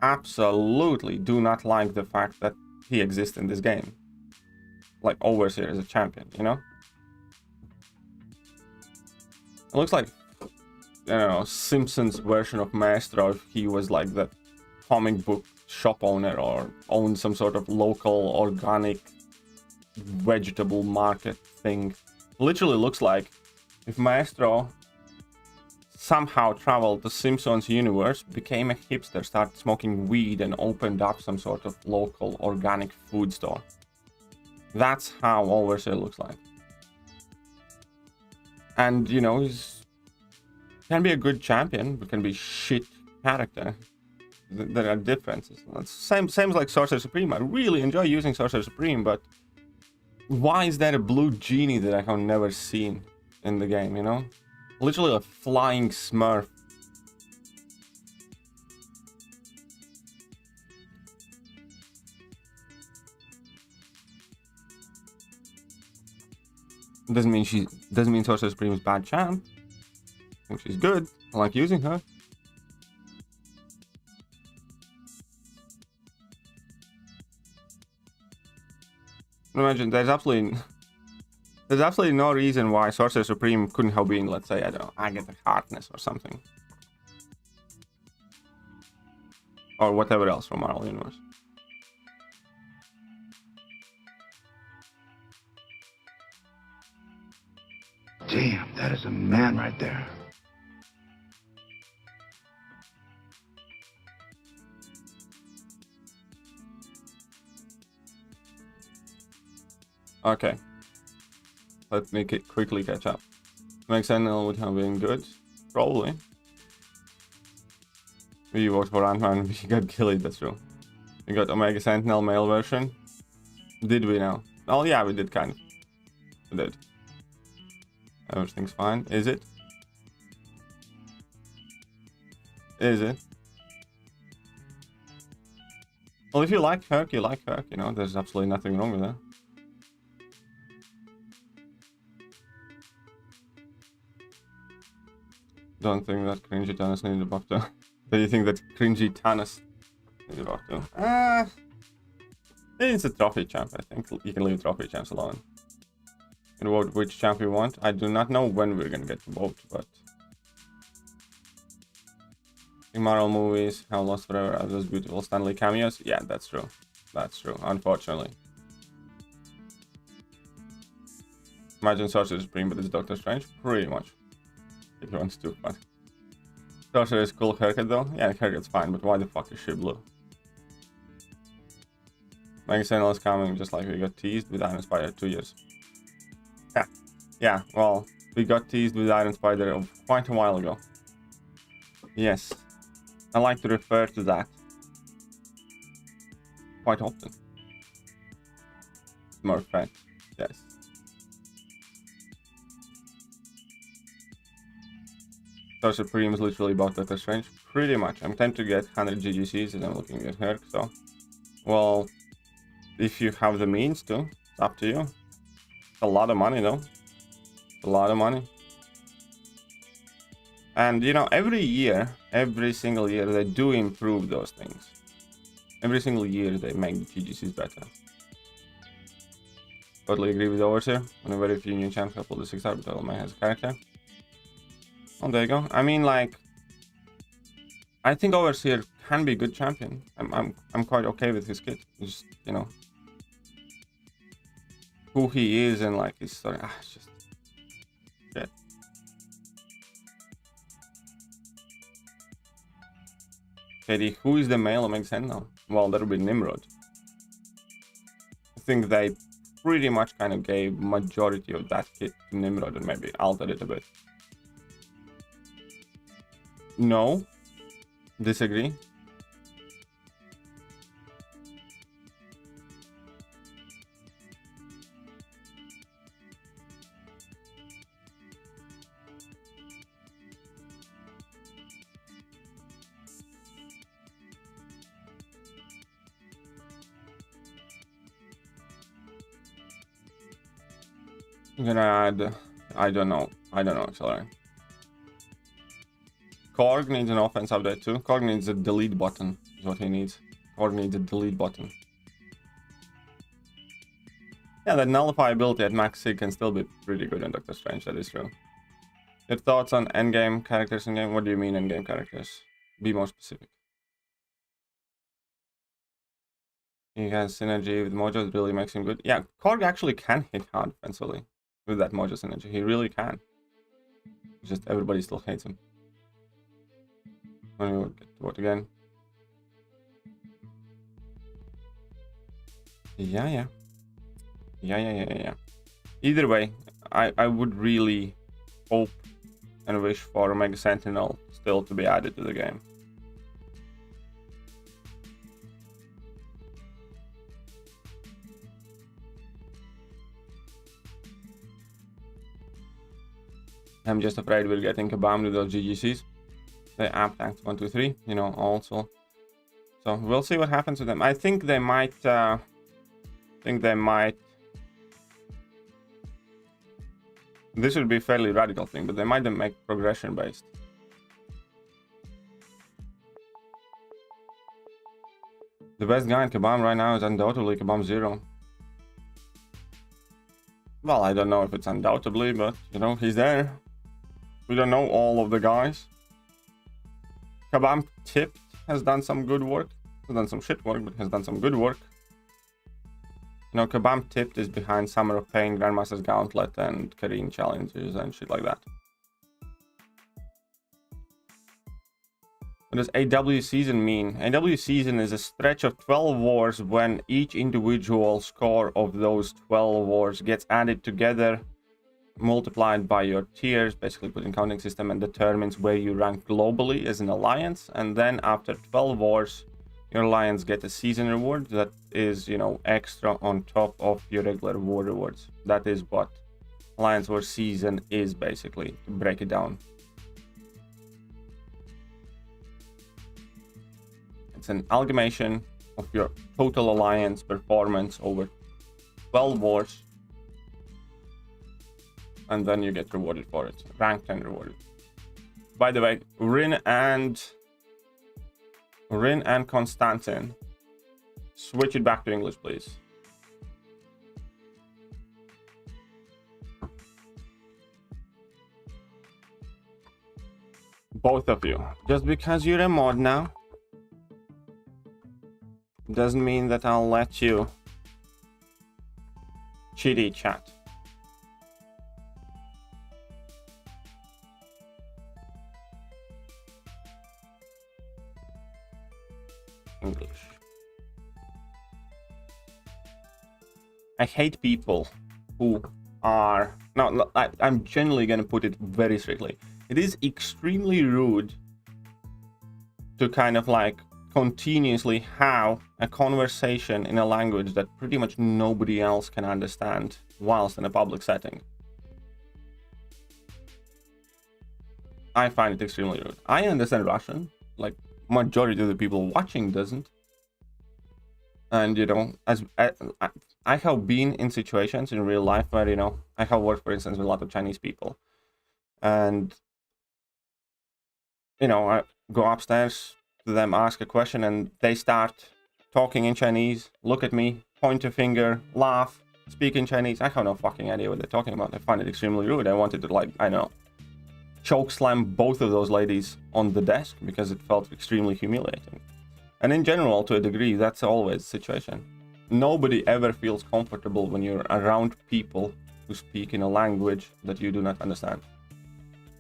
do not like the fact that he exists in this game. Like, Overseer as a champion, you know? It looks like, I don't know, Simpsons version of Maestro if he was like the comic book shop owner or owned some sort of local organic vegetable market thing. Literally looks like if Maestro somehow traveled the Simpsons universe, became a hipster, started smoking weed, and opened up some sort of local organic food store. That's how Overseer looks like. And, you know, he's can be a good champion, but can be shit character. There are differences. It's same like Sorcerer Supreme. I really enjoy using Sorcerer Supreme, but why is there a blue genie that I have never seen in the game, you know? Literally a flying smurf. Doesn't mean Sorcerer Supreme is bad champ. I think she's good. I like using her. Imagine there's absolutely no reason why Sorcerer Supreme couldn't have been, let's say, I don't know, Agatha Harkness or something. Or whatever else from Marvel Universe. Damn, that is a man right there. Okay. Let me quickly catch up. Max Sentinel would have been good. Probably. We vote for Ant-Man, we got Gilly, that's true. We got Omega Sentinel male version. Did we now? Oh yeah, we did kind of. We did. Everything's fine. Is it? Is it? Well, if you like Herc, you like Herc, you know, there's absolutely nothing wrong with that. Don't think that cringy Thanos needs a buff too. Do you think that cringy Thanos needs a buff too? It's a trophy champ, I think. You can leave trophy champs alone. And vote which champ you want. I do not know when we're gonna get to vote, but... Marvel movies have lost forever as those beautiful Stanley cameos. Yeah, that's true. That's true, unfortunately. Imagine Sorcerer Supreme, but it's Doctor Strange. Pretty much. If you want to, but... Sorcerer is cool haircut though. Yeah, the haircut's fine, but why the fuck is she blue? Mega Sentinel is coming just like we got teased with Iron Spider 2 years. Yeah. Yeah, well, we got teased with Iron Spider quite a while ago. Yes. I like to refer to that quite often. More fat, yes. So Supreme is literally about Doctor Strange. Pretty much. I'm tempted to get 100 GGCs as I'm looking at her, so... Well, if you have the means to, it's up to you. It's a lot of money though. It's a lot of money. And you know, every single year, they do improve those things. Every single year, they make the GGCs better. Totally agree with Overseer. On a very few new champs, couple the 6-star, but Elman has a character. Oh, there you go. I mean, like, I think Overseer can be a good champion. I'm quite okay with his kit. Just, you know, who he is and like his story. It's just shit. KD, who is the male Omega Sentinel? Well, that would be Nimrod. I think they pretty much kind of gave majority of that kit to Nimrod and maybe altered it a bit. No. Disagree. I'm gonna add, I don't know, Accelerate. Korg needs an offense update too. Korg needs a delete button, is what he needs. Korg needs a delete button. Yeah, that nullify ability at max sig can still be pretty good in Doctor Strange, that is true. Your thoughts on endgame characters in game? What do you mean endgame characters? Be more specific. He has synergy with Mojo, it really makes him good. Yeah, Korg actually can hit hard defensively with that Mojo synergy. He really can. Just everybody still hates him. Let me get to vote again. Yeah. Either way, I would really hope and wish for Omega Sentinel still to be added to the game. I'm just afraid we're getting kabammed with those GGCs. They app tanked 1, 2, 3, you know, also. So we'll see what happens with them. I think they might, this would be a fairly radical thing, but they might make progression based. The best guy in Kabam right now is undoubtedly Kabam 0. Well, I don't know if it's undoubtedly, but, you know, he's there. We don't know all of the guys. Kabam Tipped has done some good work. Has done some shit work, but has done some good work. You know, Kabam Tipped is behind Summer of Pain, Grandmaster's Gauntlet, and Kareen challenges and shit like that. What does AW season mean? AW season is a stretch of 12 wars when each individual score of those 12 wars gets added together multiplied by your tiers, basically put in counting system, and determines where you rank globally as an alliance. And then after 12 wars, your alliance get a season reward that is, you know, extra on top of your regular war rewards. That is what alliance war season is, basically, to break it down. It's an amalgamation of your total alliance performance over 12 wars, and then you get rewarded for it, ranked and rewarded. By the way, Rin and Konstantin, switch it back to English, please. Both of you. Just because you're a mod now doesn't mean that I'll let you chitty chat. English. I hate people who are... No, I'm generally going to put it very strictly. It is extremely rude to kind of like continuously have a conversation in a language that pretty much nobody else can understand whilst in a public setting. I find it extremely rude. I understand Russian, like majority of the people watching doesn't. And you know, as I have been in situations in real life where, you know, I have worked, for instance, with a lot of Chinese people, and you know, I go upstairs to them, ask a question, and they start talking in Chinese, look at me, point a finger, laugh, speak in Chinese. I have no fucking idea what they're talking about. I find it extremely rude. I wanted to, like, I know, choke slam both of those ladies on the desk because it felt extremely humiliating. And in general, to a degree, that's always the situation. Nobody ever feels comfortable when you're around people who speak in a language that you do not understand.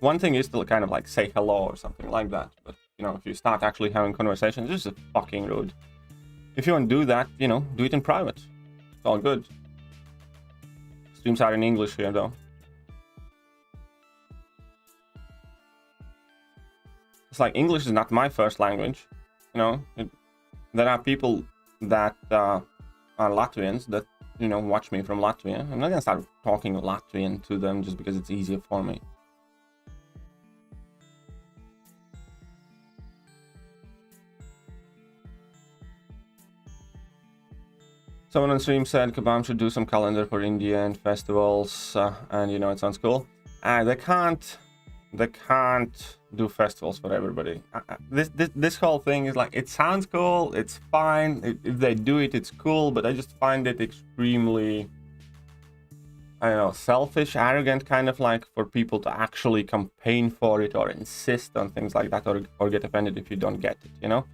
One thing is to kind of like say hello or something like that, but you know, if you start actually having conversations, this is fucking rude. If you want to do that, you know, do it in private. It's all good. Streams are in English here, though. It's like English is not my first language. You know, there are people that are Latvians that, you know, watch me from Latvia. I'm not gonna start talking Latvian to them just because it's easier for me. Someone on stream said Kabam should do some calendar for India and festivals, and you know, it sounds cool. They can't do festivals for everybody. This whole thing is like, it sounds cool, it's fine. If they do it, it's cool, but I just find it extremely, I don't know, selfish, arrogant, kind of like for people to actually campaign for it or insist on things like that, or get offended if you don't get it, you know?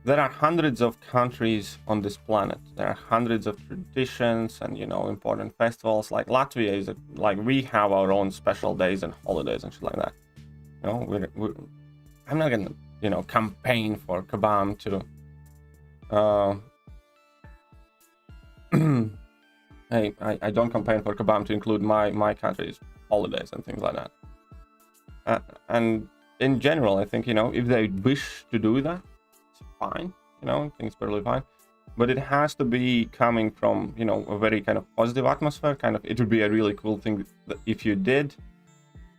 There are hundreds of countries on this planet. There are hundreds of traditions and, you know, important festivals. Like Latvia is like, we have our own special days and holidays and shit like that. You know, I'm not gonna, you know, campaign for Kabam to hey, I don't campaign for Kabam to include my country's holidays and things like that. And in general, I think, you know, if they wish to do that, fine, you know, I think it's perfectly fine, but it has to be coming from, you know, a very kind of positive atmosphere. Kind of, it would be a really cool thing that if you did,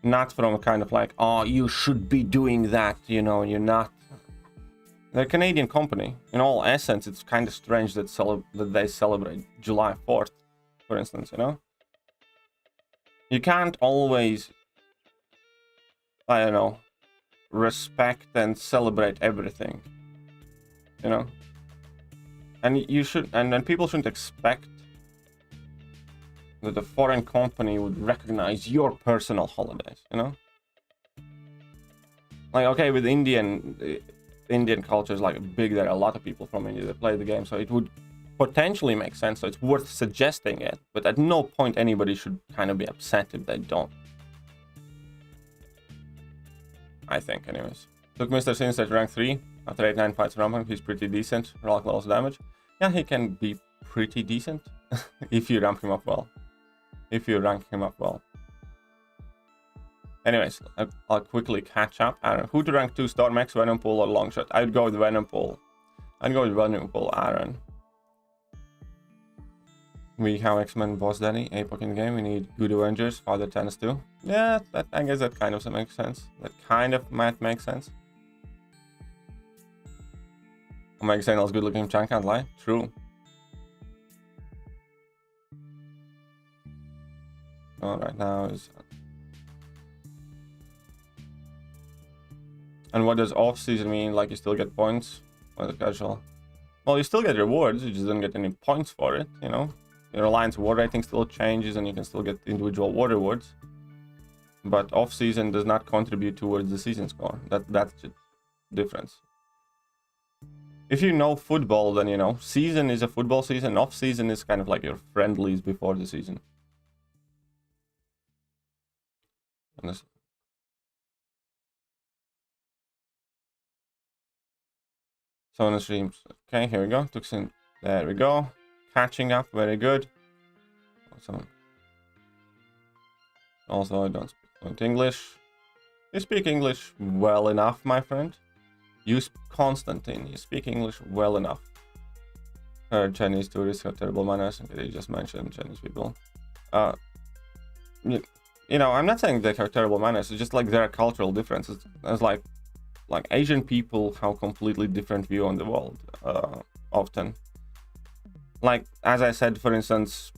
not from a kind of like, oh, you should be doing that, you know, you're not. They're a Canadian company. In all essence, it's kind of strange that they celebrate July 4th, for instance, you know. You can't always, I don't know, respect and celebrate everything. You know, and you should, and then people shouldn't expect that a foreign company would recognize your personal holidays, you know. Like, okay, with Indian culture is like big. There are a lot of people from India that play the game, so it would potentially make sense. So it's worth suggesting it, but at no point anybody should kind of be upset if they don't. I think, anyways. Took Mr. Sinister at rank 3. After 8-9 fights ramping, he's pretty decent. Roll close damage. Yeah, he can be pretty decent if you ramp him up well. If you rank him up well. Anyways, I'll quickly catch up. Aaron, who to rank 2 Storm X, Venom Pool, or Longshot? I would go with Venom Pool. I'd go with Venom Pool, Aaron. We have X-Men Boss Daddy, Apoc in the game. We need good Avengers, Father Tennis too. Yeah, I guess that kind of makes sense. That kind of might make sense. Omega Signal's good looking, Chan can't lie. True. Alright, now is... And what does off-season mean? Like you still get points? Or the casual? Well, you still get rewards, you just don't get any points for it, you know? Your alliance war rating still changes and you can still get individual war rewards. But off-season does not contribute towards the season score. That's the difference. If you know football, then you know season is a football season, off-season is kind of like your friendlies before the season. So on the streams. Okay, here we go. There we go. Catching up, very good. Also, I don't speak fluent English. You speak English well enough, my friend. Constantine, you speak English well enough. Heard Chinese tourists have terrible manners. Okay, they just mentioned Chinese people. You know, I'm not saying they have terrible manners. It's just like there are cultural differences. It's like Asian people have a completely different view on the world often. Like, as I said, for instance,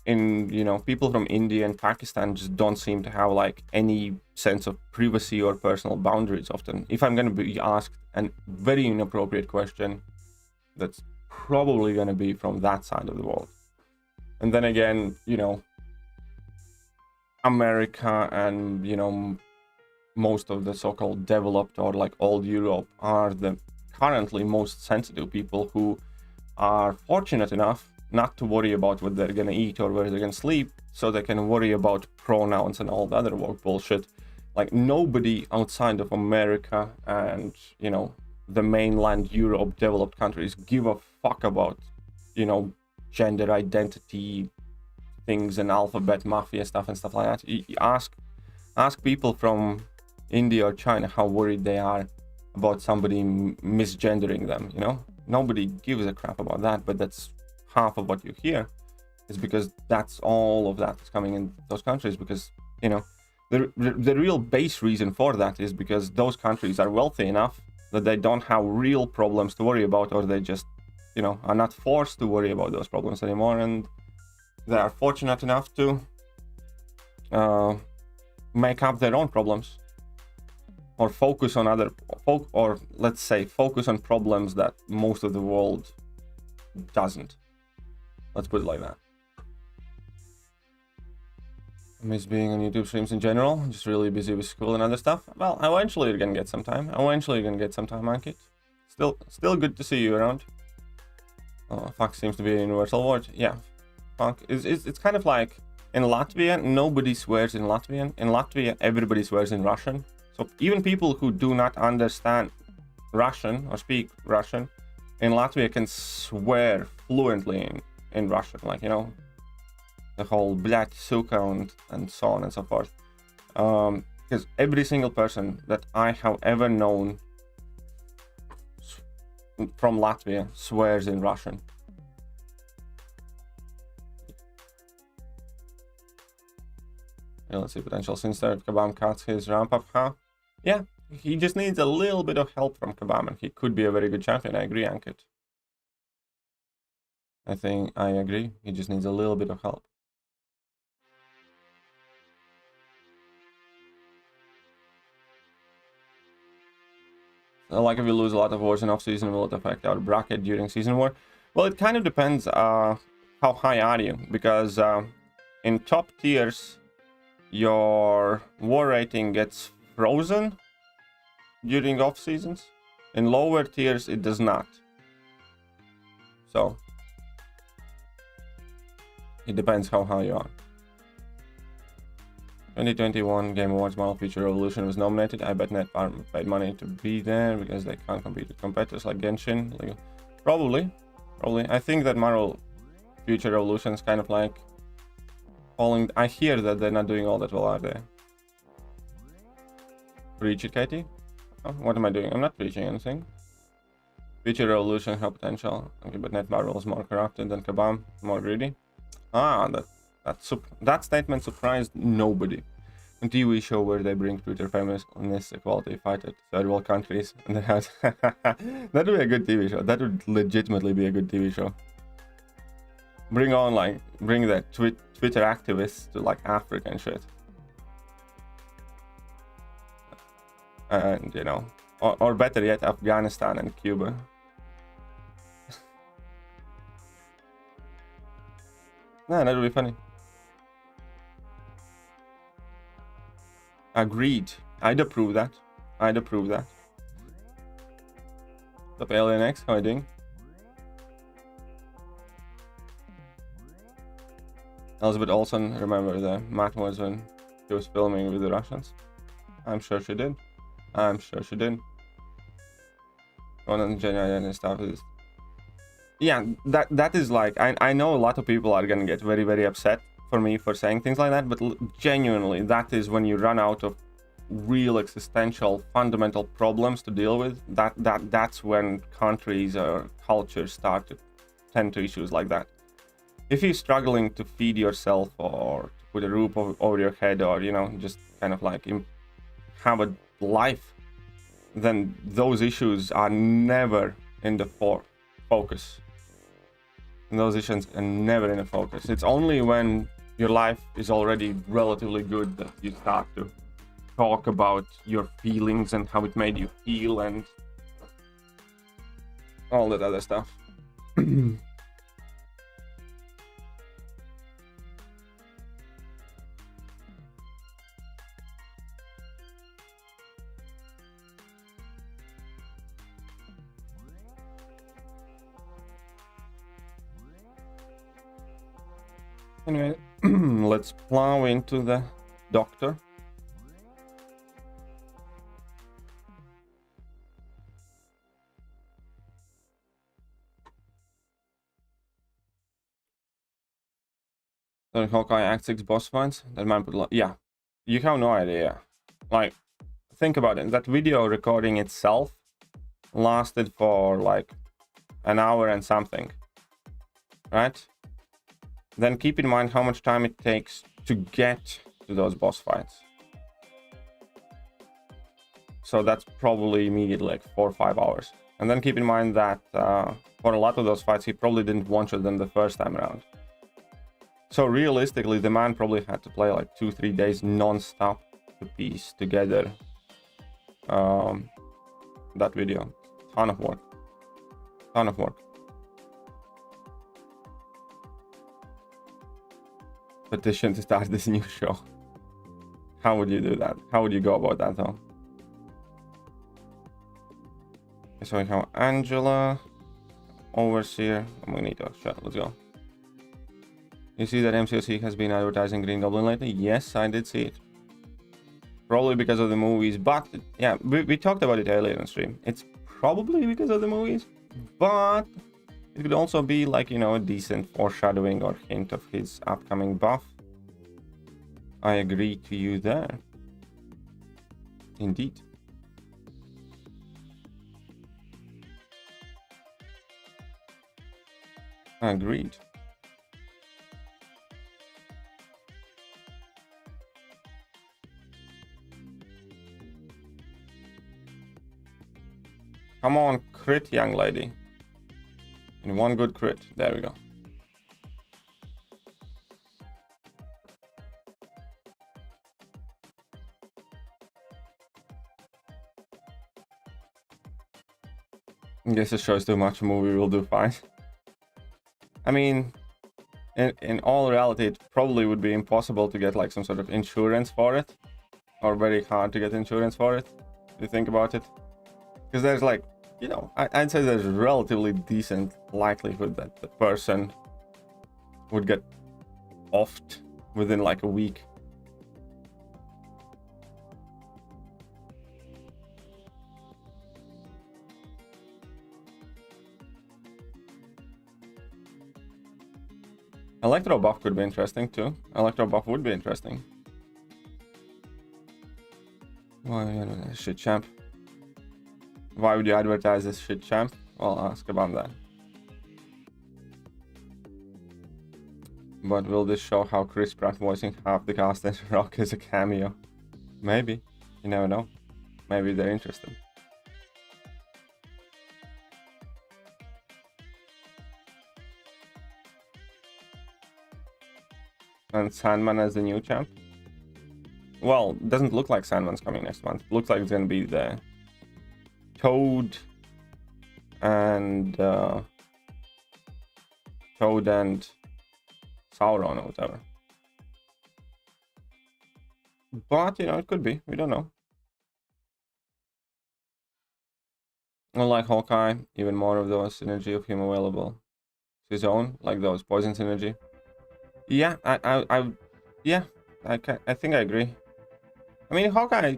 people from India and Pakistan just don't seem to have like any sense of privacy or personal boundaries often. If I'm going to be asked a very inappropriate question, that's probably going to be from that side of the world. And then again, you know, America and, you know, most of the so-called developed or like old Europe are the currently most sensitive people who are fortunate enough not to worry about what they're gonna eat or where they're gonna sleep, so they can worry about pronouns and all the other woke bullshit. Like, nobody outside of America and, you know, the mainland Europe developed countries give a fuck about, you know, gender identity things and alphabet mafia stuff and stuff like that. You ask people from India or China how worried they are about somebody misgendering them, you know? Nobody gives a crap about that, but that's half of what you hear, is because that's all of that is coming in those countries, because, you know, the real base reason for that is because those countries are wealthy enough that they don't have real problems to worry about, or they just, you know, are not forced to worry about those problems anymore, and they are fortunate enough to make up their own problems, or focus on let's say focus on problems that most of the world doesn't. Let's put it like that. I miss being on YouTube streams in general. I'm just really busy with school and other stuff. Well, eventually you're gonna get some time. Ankit. Still good to see you around. Fuck seems to be a universal word. Yeah, fuck. It's kind of like in Latvia, nobody swears in Latvian. In Latvia, everybody swears in Russian. So even people who do not understand Russian or speak Russian in Latvia can swear fluently in Russian, like, you know, the whole blять, suka and so on and so forth. Because every single person that I have ever known from Latvia swears in Russian. Yeah, let's see, potential since Kabam cuts his ramp up, huh? Yeah, he just needs a little bit of help from Kabam, and he could be a very good champion. I agree, Ankit. I think I agree. He just needs a little bit of help. So, like, if we lose a lot of wars in off-season, will it affect our bracket during season war? Well, it kind of depends how high are you, because in top tiers, your war rating gets frozen during off seasons. In lower tiers it does not. So it depends how high you are. 2021 Game Awards Model Feature Revolution was nominated. I bet NetFarm paid money to be there because they can't compete with competitors like Genshin. Like, probably. I think that Model Feature Revolution is kind of like falling. I hear that they're not doing all that well, are they? Preach it, Katie. Oh, what am I doing? I'm not preaching anything. Future revolution, how potential. Okay, but Net Marvel is more corrupted than Kabam, more greedy. Ah, that statement surprised nobody. A TV show where they bring Twitter feminist equality fight at third world countries, and they have that would be a good TV show. That would legitimately be a good TV show. Bring the Twitter activists to like Africa and shit. And you know, or better yet, Afghanistan and Cuba. Nah, that would be funny. Agreed. I'd approve that. I'd approve that. What's up, Alien X? How are you doing? Elizabeth Olsen, remember the Matt was when she was filming with the Russians? I'm sure she did. I'm sure she did. One of the genuine stuff is... Yeah, that is like... I know a lot of people are gonna get very, very upset for me for saying things like that, but genuinely, that is when you run out of real existential, fundamental problems to deal with. That's when countries or cultures start to tend to issues like that. If you're struggling to feed yourself or to put a roof over your head, or you know, just kind of like have a life, then those issues are never in the focus. And those issues are never in the focus. It's only when your life is already relatively good that you start to talk about your feelings and how it made you feel and all that other stuff. Anyway, let's plow into the doctor. So Hawkeye Act 6 boss fights, that man put yeah, you have no idea. Like, think about it, that video recording itself lasted for like an hour and something, right? Then keep in mind how much time it takes to get to those boss fights. So that's probably immediately like 4 or 5 hours. And then keep in mind that for a lot of those fights, he probably didn't one-shot them the first time around. So realistically, the man probably had to play like 2-3 days non-stop to piece together that video. Ton of work. Ton of work. Petition to start this new show. How would you do that? How would you go about that though? So we have Angela, Overseer, and Magneto. Sure, let's go. You see that MCOC has been advertising Green Goblin lately? Yes, I did see it. Probably because of the movies, but yeah, we talked about it earlier in the stream. It's probably because of the movies, but it could also be like, you know, a decent foreshadowing or hint of his upcoming buff. I agree to you there. Indeed. Agreed. Come on, crit, young lady. In one good crit. There we go. I guess it shows too much. Movie will do fine. I mean, in all reality, it probably would be impossible to get like some sort of insurance for it, or very hard to get insurance for it, if you think about it. Because there's like, you know, I'd say there's a relatively decent likelihood that the person would get offed within like a week. Electro buff could be interesting too. Electro buff would be interesting. Why would you advertise shit champ? Why would you advertise this shit champ? Well, ask about that. But will this show how Chris Pratt voicing half the cast in Rock is a cameo? Maybe. You never know. Maybe they're interested. And Sandman as the new champ? Well, it doesn't look like Sandman's coming next month. It looks like it's gonna be the Toad and Sauron or whatever. But, you know, it could be. We don't know. Unlike Hawkeye, even more of those synergy of him available. His own, like those poison synergy. Yeah, I think I agree. I mean, Hawkeye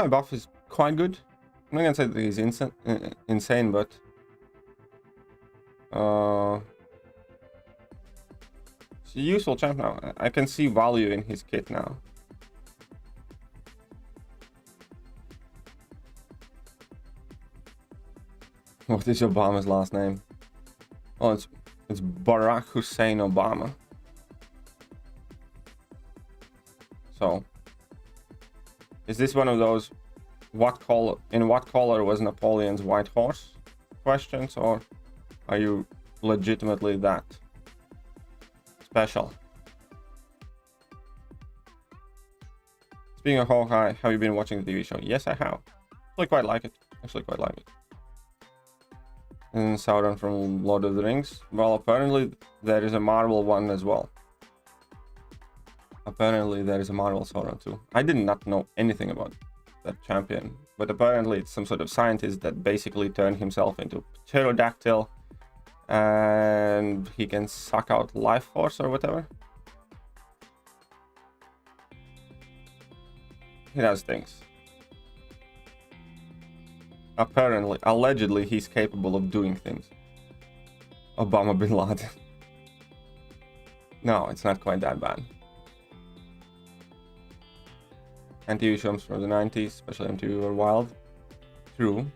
buff is quite good. I'm not gonna say that he's insane, but it's a useful champ now. I can see value in his kit now. What is Obama's last name? Oh, it's Barack Hussein Obama. So, is this one of those in what color was Napoleon's white horse questions, or are you legitimately that special? Speaking of Hawkeye, have you been watching the TV show? Yes, I have. Actually quite like it. And Sauron from Lord of the Rings. Well, apparently there is a Marvel one as well. Apparently there is a Marvel Sauron too. I did not know anything about that champion, but apparently it's some sort of scientist that basically turned himself into a pterodactyl, and he can suck out life force or whatever. He does things. Apparently, allegedly, he's capable of doing things. Obama bin Laden. No, it's not quite that bad. And TV shows from the 90s, especially MTV, were wild. True.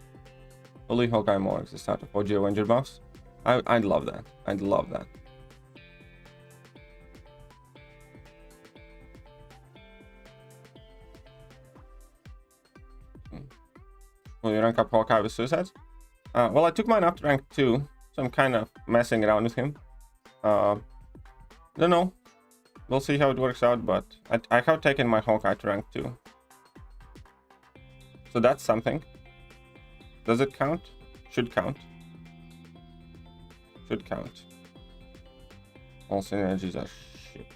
Only Hawkeye Morgs, the start of OG Avenger buffs. I'd love that. I'd love that. Will you rank up Hawkeye with suicides? Well, I took mine up to rank 2, so I'm kind of messing around with him. Don't know. We'll see how it works out, but I have taken my Hawkeye to rank 2. So that's something. Does it count? Should count. Should count. All synergies are shit.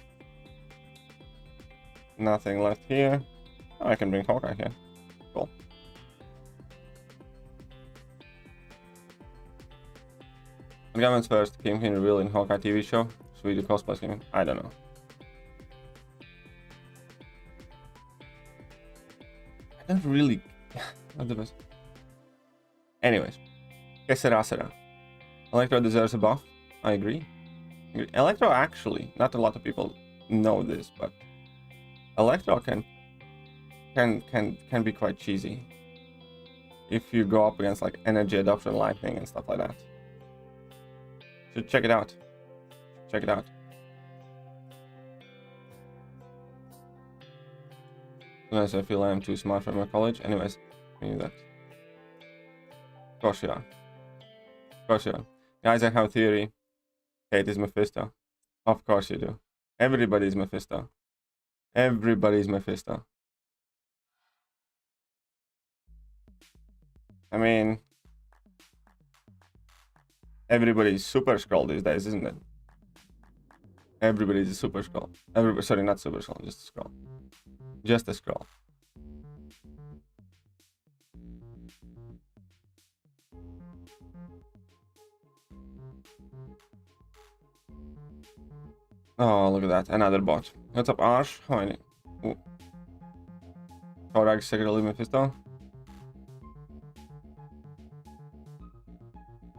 Nothing left here. Oh, I can bring Hawkeye here. Cool. What comes first? Kim Hin reveal in Hawkeye TV show? Sweetie cosplay scheme? I don't know. I don't really... Not the best. Anyways. Que sera sera. Electro deserves a buff. I agree. Electro actually, not a lot of people know this, but Electro can be quite cheesy if you go up against like energy adoption, lightning, and stuff like that. Should check it out. Check it out. Unless I feel I am too smart for my college. Anyways, I knew that. Of course you are. Of course you are. Guys, I have a theory. Kate is Mephisto. Of course you do. Everybody's Mephisto. Everybody's Mephisto. I mean, everybody's Super Skrull these days, isn't it? Everybody's a Super Skrull. Sorry, not Super Skrull, just a Skrull. Just a Skrull. Oh, look at that. Another bot. What's up, Arsh? How many? Korag secretly Mephisto?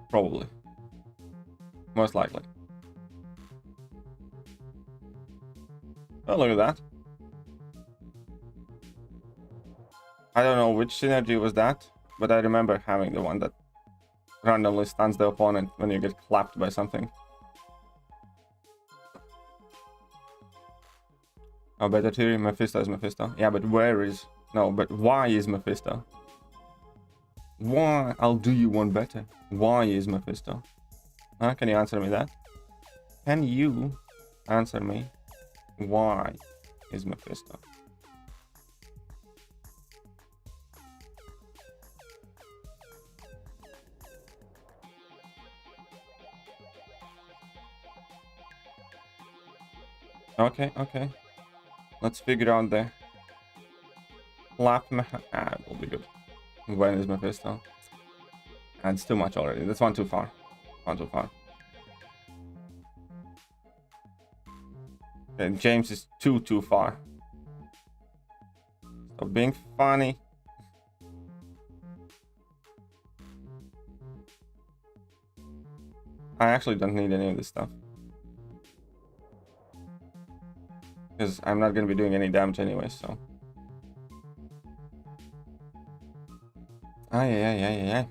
Probably. Most likely. Oh, look at that. I don't know which synergy was that, but I remember having the one that randomly stuns the opponent when you get clapped by something. Oh, better theory, Mephisto is Mephisto. Yeah, but where is... No, but why is Mephisto? Why? I'll do you one better. Why is Mephisto? Huh? Can you answer me that? Can you answer me why is Mephisto? Okay, okay. Let's figure out the clap. It will be good. When is Mephisto? It's too much already. That's one too far. One too far. Okay, James is too far. Stop being funny. I actually don't need any of this stuff. Because I'm not going to be doing any damage anyway, so. Ay.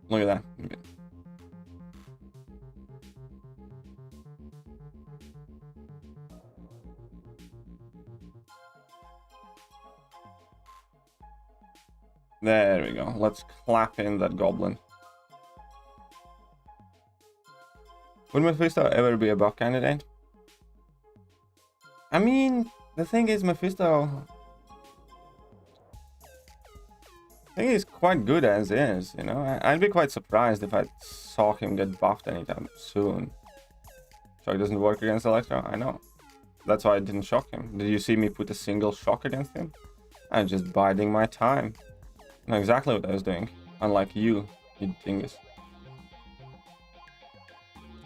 Look at that. Okay. There we go. Let's clap in that goblin. Would Mephisto ever be a buff candidate? I mean, the thing is, Mephisto... I think he's quite good as is, you know? I'd be quite surprised if I saw him get buffed anytime soon. Shock doesn't work against Electro? I know. That's why I didn't shock him. Did you see me put a single shock against him? I'm just biding my time. I know exactly what I was doing. Unlike you dingus.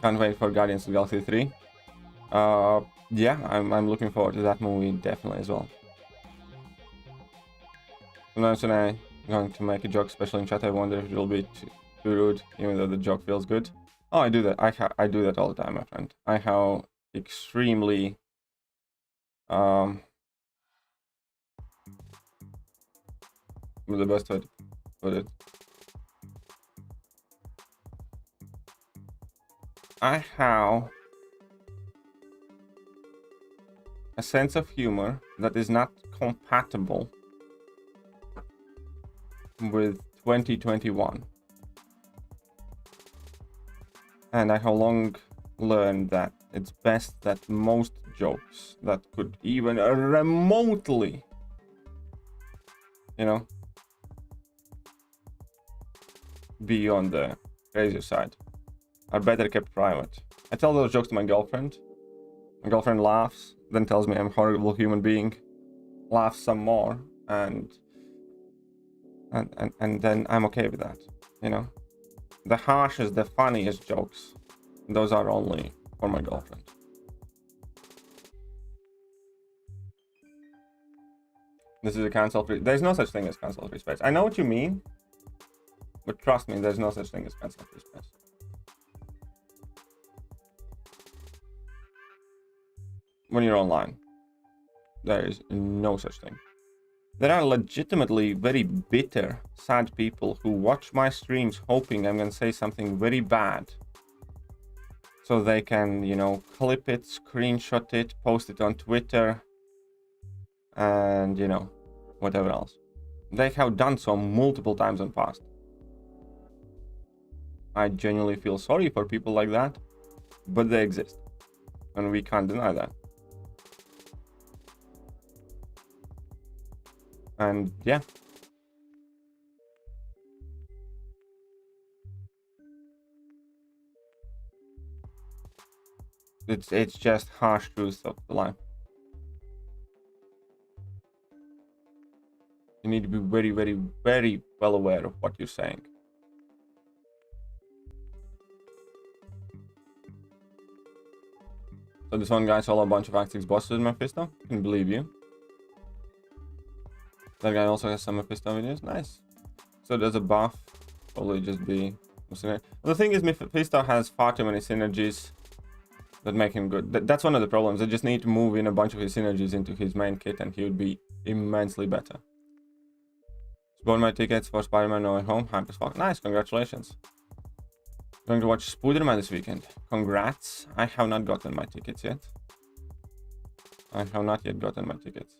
Can't wait for Guardians of the Galaxy 3. Yeah, I'm looking forward to that movie definitely as well. Sometimes when I'm going to make a joke, especially in chat, I wonder if it will be too rude, even though the joke feels good. Oh, I do that. I do that all the time, my friend. I have extremely the best way to put it. I have a sense of humor that is not compatible with 2021. And I have long learned that it's best that most jokes that could even remotely, you know, be on the crazier side are better kept private. I tell those jokes to my girlfriend. My girlfriend laughs, then tells me I'm a horrible human being, laughs some more, and then I'm okay with that, you know. The harshest, the funniest jokes, those are only for my girlfriend. This is a cancel free. There's no such thing as cancel free space. I know what you mean, but trust me, there's no such thing as cancel free space. When you're online, there is no such thing. There are legitimately very bitter, sad people who watch my streams hoping I'm gonna say something very bad, so they can, you know, clip it, screenshot it, post it on Twitter, and, you know, whatever else. They have done so multiple times in the past. I genuinely feel sorry for people like that, but they exist, and we can't deny that. And yeah, it's just harsh truth of the life. You need to be very, very, very well aware of what you're saying. So this one guy saw a bunch of Act 6 bosses in Mephisto. Can believe you. That guy also has some Mephisto videos. Nice. So there's a buff. Probably just be... Well, the thing is, Mephisto has far too many synergies that make him good. That's one of the problems. They just need to move in a bunch of his synergies into his main kit and he would be immensely better. Bought my tickets for Spider-Man No Way Home. Hype as fuck. Nice, congratulations. Going to watch Spider-Man this weekend. Congrats. I have not gotten my tickets yet. I have not yet gotten my tickets.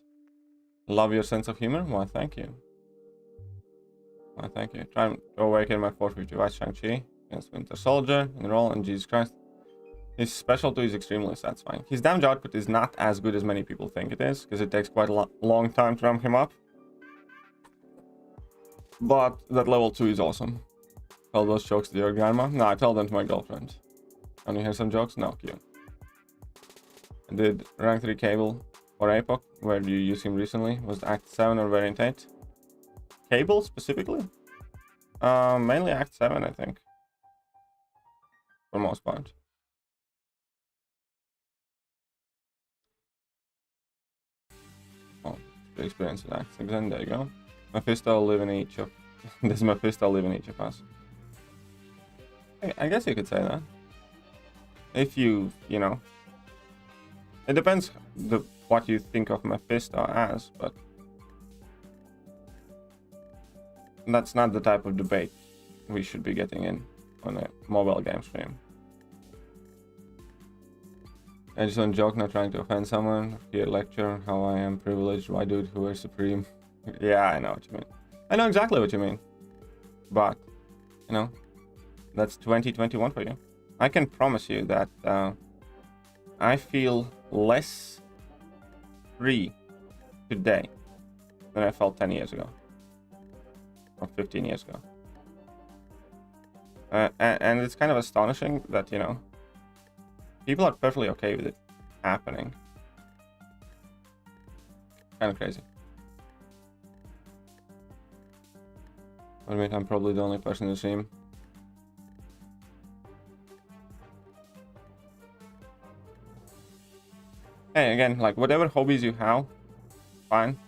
Love your sense of humor. Why, thank you. Why, thank you. Try and go awaken my 450 watch Shang-Chi against Winter Soldier. Enroll, and Jesus Christ. His special 2 is extremely satisfying. His damage output is not as good as many people think it is, because it takes quite a long time to ramp him up. But that level 2 is awesome. Tell those jokes to your grandma? No, I tell them to my girlfriend. Can you hear some jokes? No, cute. I did rank 3 Cable or APOC. Where do you use him recently? Was it Act 7 or Variant 8? Cable specifically? Mainly Act 7, I think. For the most part. Oh, good experience with Act 6, and there you go. Mephisto live in each of... Does Mephisto live in each of us? I guess you could say that. If you know... It depends what you think of Mephisto as, but... That's not the type of debate we should be getting in on a mobile game stream. I just want to joke, not trying to offend someone. Here lecture how I am privileged white dude who wears Supreme. Yeah, I know what you mean. I know exactly what you mean. But, you know, that's 2021 for you. I can promise you that I feel less free today than I felt 10 years ago. Or 15 years ago. And it's kind of astonishing that, you know, people are perfectly okay with it happening. Kind of crazy. I mean, I'm probably the only person in the stream. Hey, again, like, whatever hobbies you have, fine.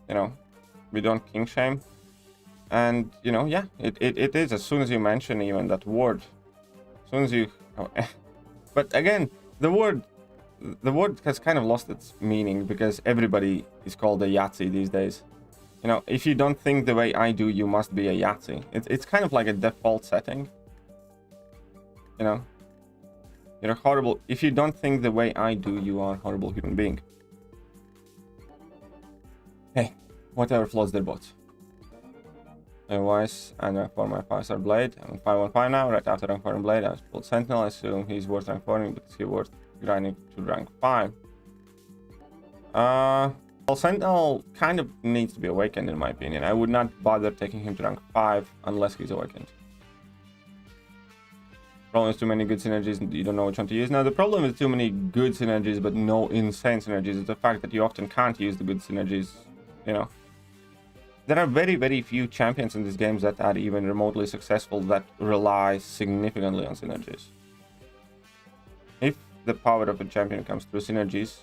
You know, we don't kink shame. And, you know, yeah, it is, as soon as you mention even that word. As soon as you... Oh, but again, the word has kind of lost its meaning because everybody is called a Yahtzee these days. You know, if you don't think the way I do, you must be a Yahtzee. It's kind of like a default setting. You know? You're a horrible... If you don't think the way I do, you are a horrible human being. Hey, whatever floats their boats. Otherwise, and for my 5-star blade, I'm 515 now. Right after rank 4 blade, I pulled Sentinel. I assume he's worth rank 4, but is he worth grinding to rank 5? Well, Sentinel kind of needs to be awakened, in my opinion. I would not bother taking him to rank 5 unless he's awakened. Problem is too many good synergies and you don't know which one to use. Now, the problem is too many good synergies but no insane synergies is the fact that you often can't use the good synergies, you know. There are very, very few champions in these games that are even remotely successful that rely significantly on synergies. If the power of a champion comes through synergies,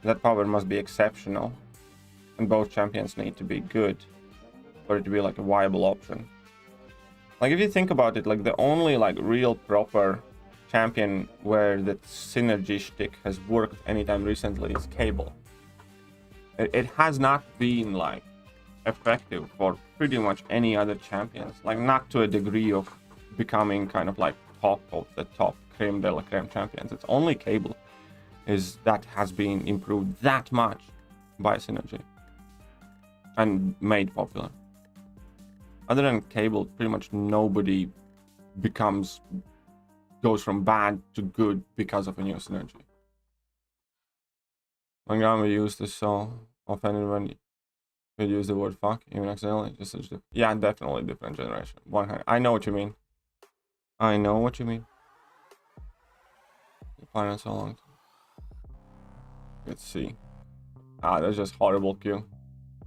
that power must be exceptional. And both champions need to be good for it to be like a viable option. Like, if you think about it, like, the only, like, real proper champion where the synergy shtick has worked anytime recently is Cable. It has not been, like, effective for pretty much any other champions. Like, not to a degree of becoming kind of, like, top of the top creme de la creme champions. It's only Cable that has been improved that much by synergy. And made popular. Other than Cable, pretty much nobody goes from bad to good because of a new synergy. I'm gonna use this so often when you use the word fuck, even accidentally. Yeah, definitely different generation. I know what you mean. I know what you mean. Playing so long. Let's see. That's just horrible Q.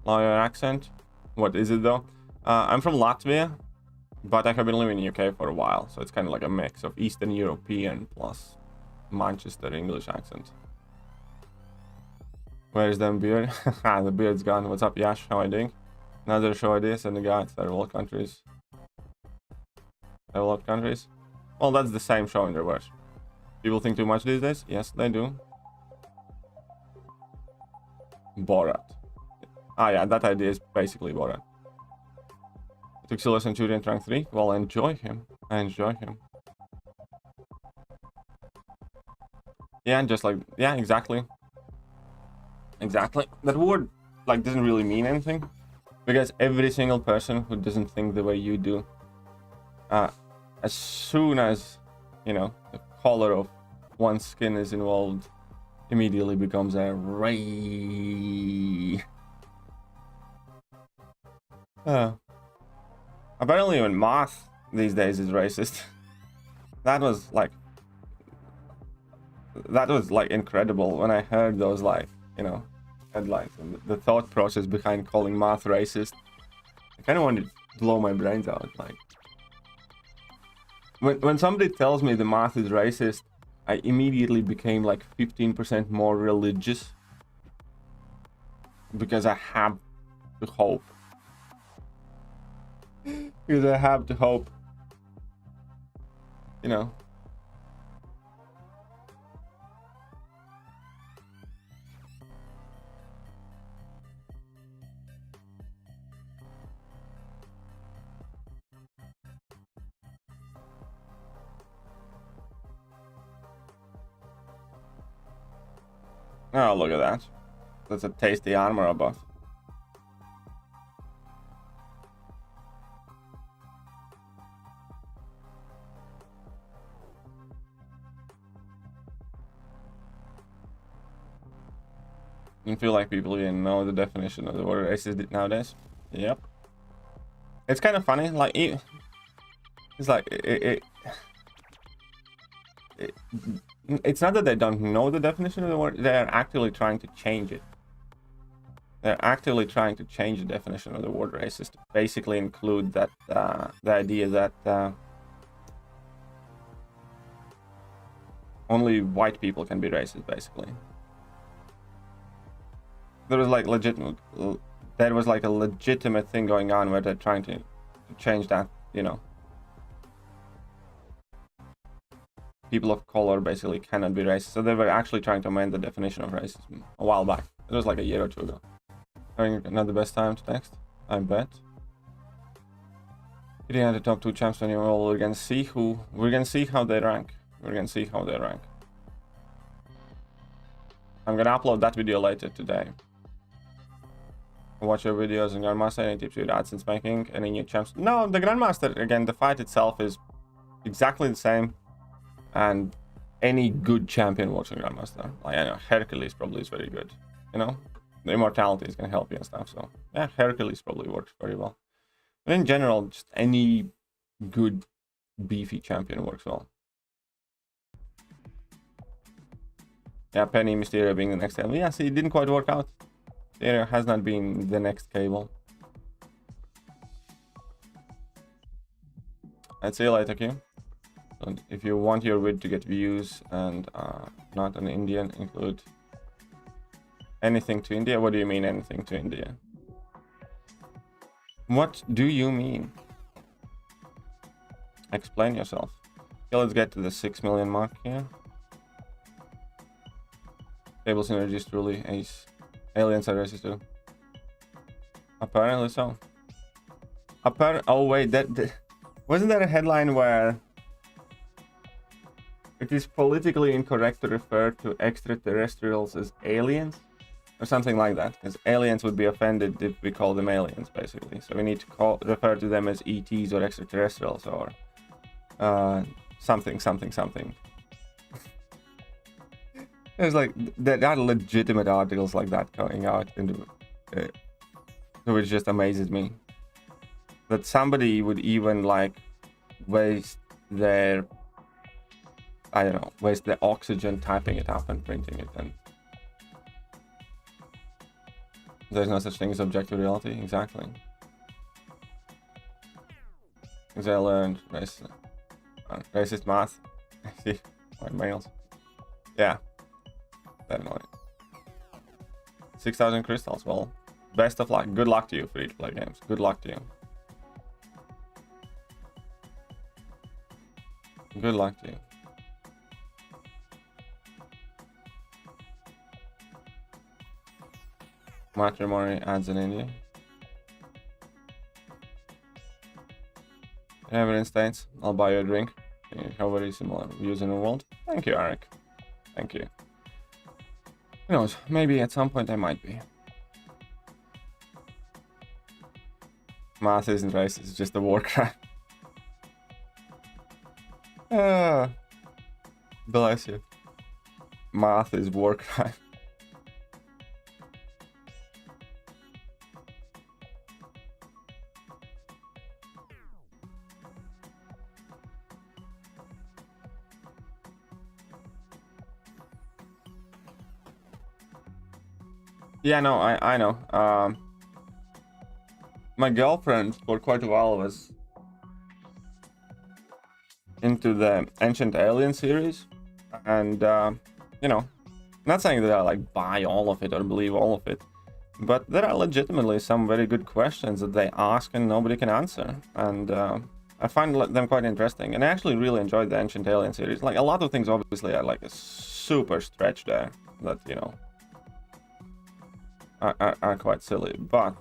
Love your accent. What is it though? I'm from Latvia, but I have been living in the UK for a while, so it's kind of like a mix of Eastern European plus Manchester English accent. Where is them beard? The beard's gone. What's up, Yash? How are you doing? Another show ideas and the guys. Developed countries. Developed countries? Well, that's the same show in reverse. People think too much these days? Yes, they do. Borat. Ah, yeah, that idea is basically Borat. Tuxilo Centurion rank 3. Well, enjoy him. I enjoy him. Yeah, just like, yeah, exactly. Exactly. That word, like, doesn't really mean anything. Because every single person who doesn't think the way you do, as soon as, you know, the color of one's skin is involved, immediately becomes a ray. Apparently even math these days is racist. That was like incredible when I heard those, like, you know, headlines and the thought process behind calling math racist. I kind of wanted to blow my brains out. Like, when somebody tells me the math is racist, I immediately became like 15% more religious, because I have to hope. Because I have to hope, you know. Oh, look at that. That's a tasty armor buff. I feel like people even know the definition of the word racist nowadays. Yep. It's kind of funny. Like, it's like it's not that they don't know the definition of the word. They're actively trying to change it. They're actively trying to change the definition of the word racist to basically include that the idea that only white people can be racist, basically. There was like a legitimate thing going on where they're trying to change that, you know. People of color basically cannot be racist. So they were actually trying to amend the definition of racism a while back. It was like a year or two ago. Having not the best time to text, I bet. Hitting at the top 2 champs when we're gonna see how they rank. We're gonna see how they rank. I'm gonna upload that video later today. Watch your videos on Grandmaster. Any tips with AdSense making? Any new champs? No, the Grandmaster, again, the fight itself is exactly the same. And any good champion works on Grandmaster. Like, I know Hercules probably is very good. You know, the immortality is gonna help you and stuff. So yeah, Hercules probably works very well. But in general, just any good beefy champion works well. Yeah, Penny Mysterio being the next cable. Yeah, see, it didn't quite work out. Mysterio has not been the next cable. I'd say later, okay? So if you want your vid to get views and not an Indian, include anything to India. What do you mean anything to India? What do you mean? Explain yourself. Okay, let's get to the 6 million mark here. Cable synergy is truly ace. Aliens are racist too. Apparently so. Oh wait, that wasn't there a headline where it is politically incorrect to refer to extraterrestrials as aliens? Or something like that, because aliens would be offended if we call them aliens, basically. So we need to refer to them as ETs or extraterrestrials or something. There's like there are legitimate articles like that going out, and which just amazes me that somebody would even like waste their, I don't know, waste their oxygen typing it up and printing it. And there's no such thing as objective reality. Exactly. Because I learned racist math. I see white males. Yeah. Definitely. 6,000 crystals. Well, best of luck. Good luck to you, free to play games. Good luck to you. Good luck to you. Matrimony ads in India. Evidence states, I'll buy you a drink. You have very similar views in the world. Thank you, Eric. Thank you. Who knows? Maybe at some point I might be. Math isn't racist, it's just a war crime. Bless you. Math is war crime. Yeah, no, I know. My girlfriend for quite a while was into the Ancient Alien series, and you know, not saying that I like buy all of it or believe all of it, but there are legitimately some very good questions that they ask and nobody can answer, and I find them quite interesting. And I actually really enjoyed the Ancient Alien series. Like, a lot of things obviously are like a super stretch there that, you know, are quite silly, but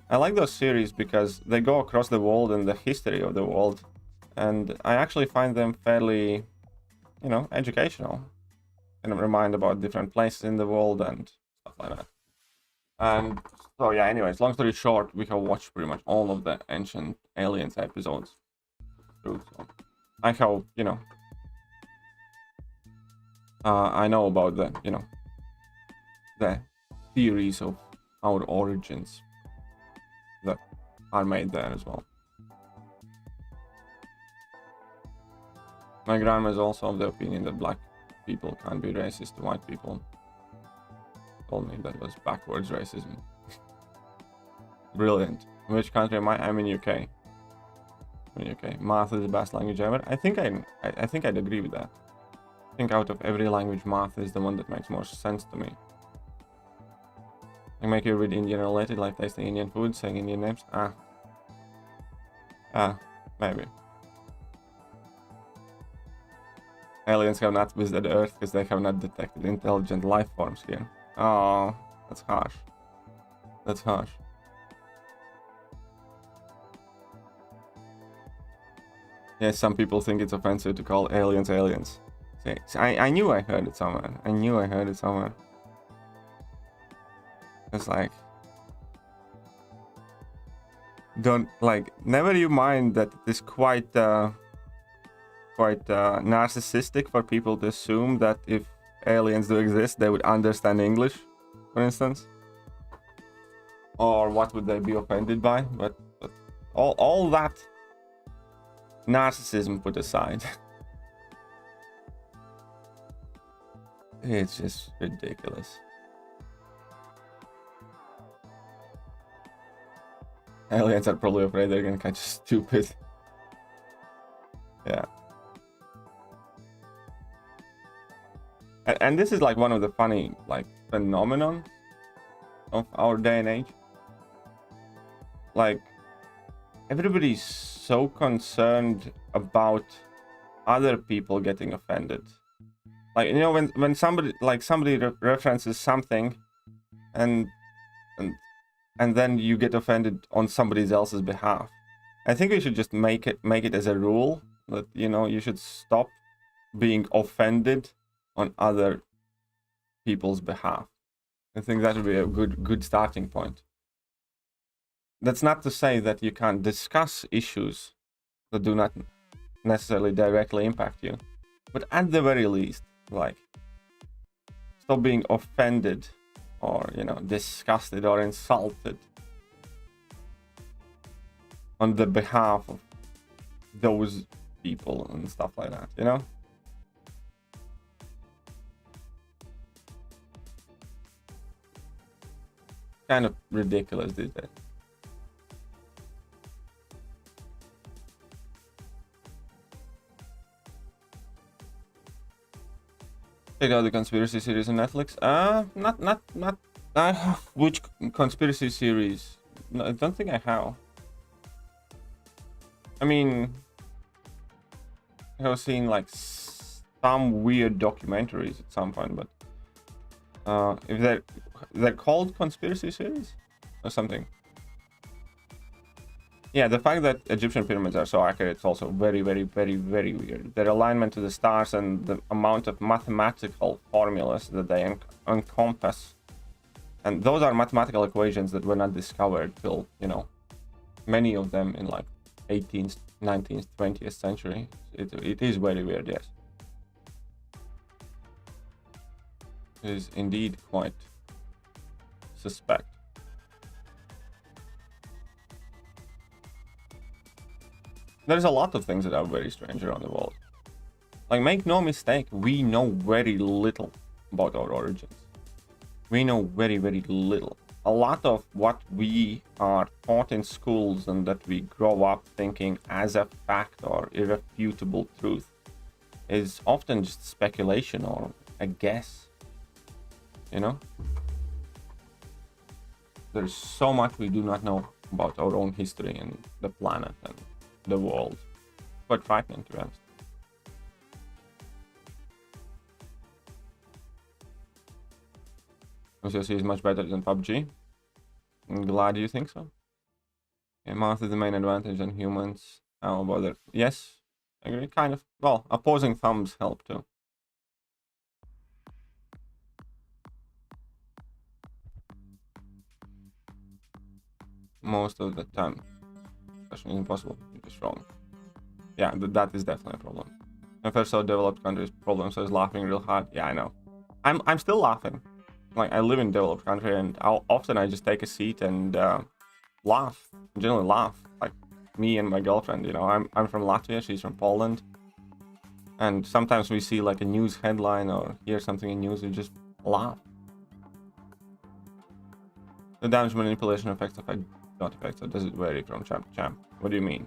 I like those series because they go across the world and the history of the world, and I actually find them fairly, you know, educational, and remind about different places in the world and stuff like that. And so yeah, anyways, long story short, we have watched pretty much all of the Ancient Aliens episodes through, so I have, you know, I know about the, you know, the theories of our origins that are made there as well. My grandma is also of the opinion that black people can't be racist to white people. Told me that was backwards racism. Brilliant. In which country am I? I'm in UK. I'm in UK. Math is the best language ever. I think I'd agree with that. I think out of every language, math is the one that makes more sense to me. I make you read Indian related, like tasting Indian food, saying Indian names. Maybe. Aliens have not visited Earth because they have not detected intelligent life forms here. Oh, that's harsh. That's harsh. Yes, some people think it's offensive to call aliens aliens. See, I knew I heard it somewhere. I knew I heard it somewhere. It's like, don't, like, never you mind that it is quite narcissistic for people to assume that if aliens do exist, they would understand English, for instance. Or what would they be offended by? But all that narcissism put aside, it's just ridiculous. Aliens are probably afraid they're gonna catch stupid. Yeah. And this is like one of the funny, like, phenomenon of our day and age. Like, everybody's so concerned about other people getting offended. Like, you know, when somebody references something and then you get offended on somebody else's behalf. I think we should just make it as a rule that, you know, you should stop being offended on other people's behalf. I think that would be a good starting point. That's not to say that you can't discuss issues that do not necessarily directly impact you, but at the very least, like, stop being offended or, you know, disgusted or insulted on the behalf of those people and stuff like that, you know? Kind of ridiculous these days. Check out the conspiracy series on Netflix. Not. Which conspiracy series? No, I don't think I have. I mean, I have seen like some weird documentaries at some point, but if they're called conspiracy series or something. Yeah, the fact that Egyptian pyramids are so accurate is also very, very, very, very weird. Their alignment to the stars and the amount of mathematical formulas that they encompass. And those are mathematical equations that were not discovered till, you know, many of them in like 18th, 19th, 20th century. It is very weird, yes. It is indeed quite suspect. There's a lot of things that are very strange around the world. Like, make no mistake, we know very little about our origins. We know very, very little. A lot of what we are taught in schools and that we grow up thinking as a fact or irrefutable truth is often just speculation or a guess. You know? There's so much we do not know about our own history and the planet and the world. Quite frightening, to be honest. MCOC is much better than PUBG. I'm glad you think so. Yeah, math is the main advantage on humans. How about that? Yes, I agree. Kind of. Well, opposing thumbs help too. Most of the time. Especially impossible. You're just wrong. Yeah, that is definitely a problem. My first saw developed countries problem, so I was laughing real hard. Yeah, I know. I'm still laughing. Like, I live in developed country, and often I just take a seat and laugh. Generally laugh. Like me and my girlfriend, you know. I'm from Latvia, she's from Poland. And sometimes we see like a news headline or hear something in news, we just laugh. The damage manipulation effects affect not effects, or does it vary from champ to champ? What do you mean?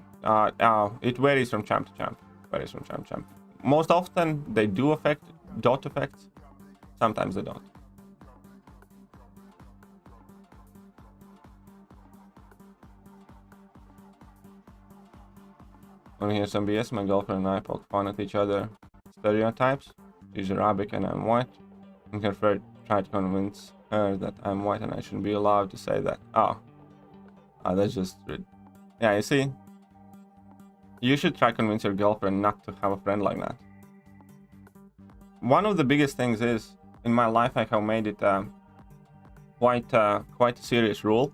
It varies from champ to champ. Varies from champ to champ. Most often they do affect dot effects. Sometimes they don't. When I hear some BS, my girlfriend and I poke fun at each other. Stereotypes. She's Arabic and I'm white. I'm gonna try to convince her that I'm white and I shouldn't be allowed to say that. That's just... Yeah, you see? You should try to convince your girlfriend not to have a friend like that. One of the biggest things is, in my life I have made it quite a serious rule.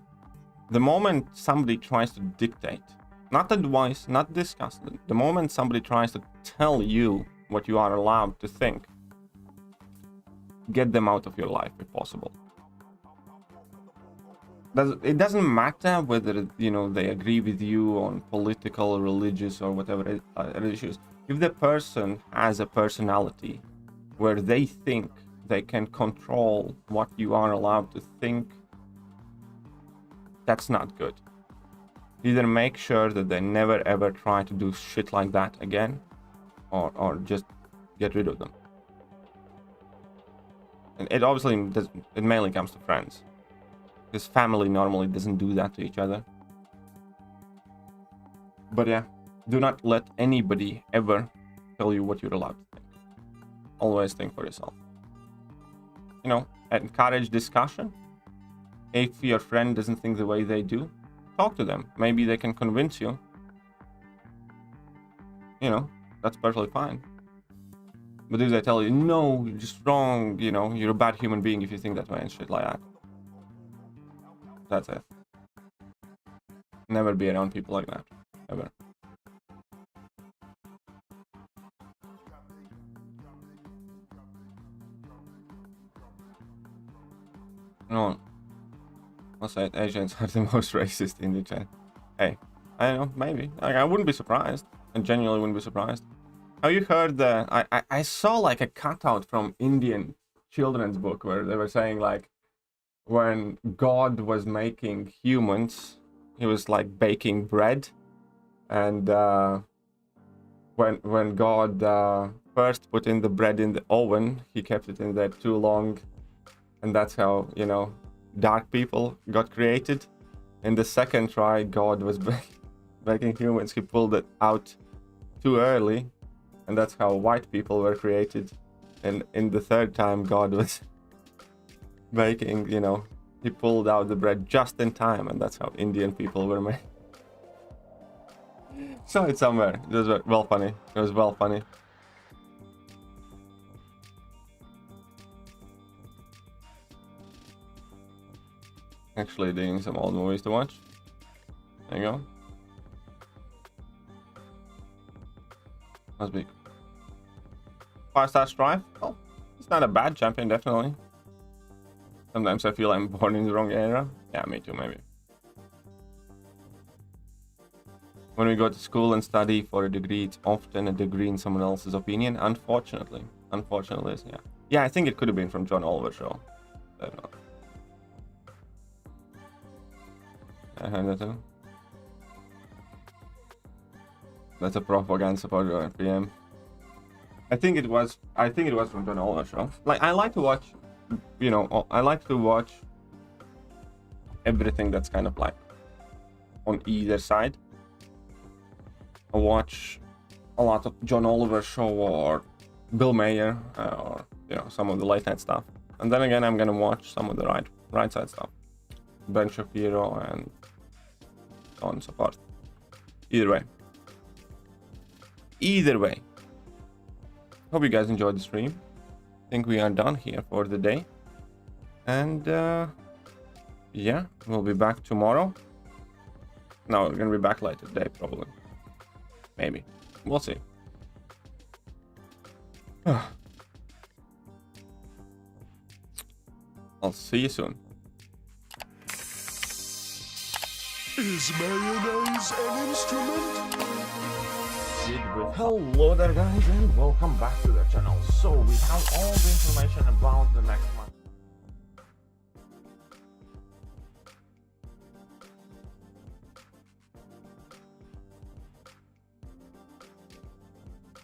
The moment somebody tries to dictate, not advice, not discuss, the moment somebody tries to tell you what you are allowed to think, get them out of your life if possible. It doesn't matter whether, you know, they agree with you on political, religious, or whatever issues. If the person has a personality where they think they can control what you are allowed to think, that's not good. Either make sure that they never ever try to do shit like that again, or just get rid of them. And it obviously it mainly comes to friends, because family normally doesn't do that to each other. But yeah, do not let anybody ever tell you what you're allowed to think. Always think for yourself. You know, encourage discussion. If your friend doesn't think the way they do, talk to them. Maybe they can convince you. You know, that's perfectly fine. But if they tell you, no, you're just wrong, you know, you're a bad human being if you think that way and shit like that. That's it. Never be around people like that. Ever. No. I'll say it, Asians are the most racist in the chat. Hey, I don't know, maybe. Like, I wouldn't be surprised. I genuinely wouldn't be surprised. Have you heard the... I saw like a cutout from Indian children's book where they were saying like, when God was making humans, he was like baking bread. And when God first put in the bread in the oven, he kept it in there too long. And that's how, you know, dark people got created. In the second try, God was making humans. He pulled it out too early. And that's how white people were created. And in the third time, God was making, you know, he pulled out the bread just in time. And that's how Indian people were made. Saw it somewhere. It was well funny. It was well funny. Actually digging some old movies to watch. There you go. Must be 5-star strife. Oh, it's not a bad champion, definitely. Sometimes I feel I'm born in the wrong era. Yeah, me too, maybe. When we go to school and study for a degree, it's often a degree in someone else's opinion. Unfortunately, yeah. Yeah, I think it could have been from John Oliver show. Definitely. I heard that too. That's a propaganda supporter on PM. I think it was from John Oliver show. Like, I like to watch, you know, I like to watch everything that's kind of like on either side. I watch a lot of John Oliver show or Bill Mayer or, you know, some of the late night stuff. And then again, I'm gonna watch some of the right side stuff. Ben Shapiro and so on and so forth. Either way. Hope you guys enjoyed the stream. I think we are done here for the day. And yeah, we'll be back tomorrow. No, we're gonna be back later today, probably. Maybe. We'll see. I'll see you soon. Is mayonnaise an instrument? Hello there guys and welcome back to the channel. So we have all the information about the next month.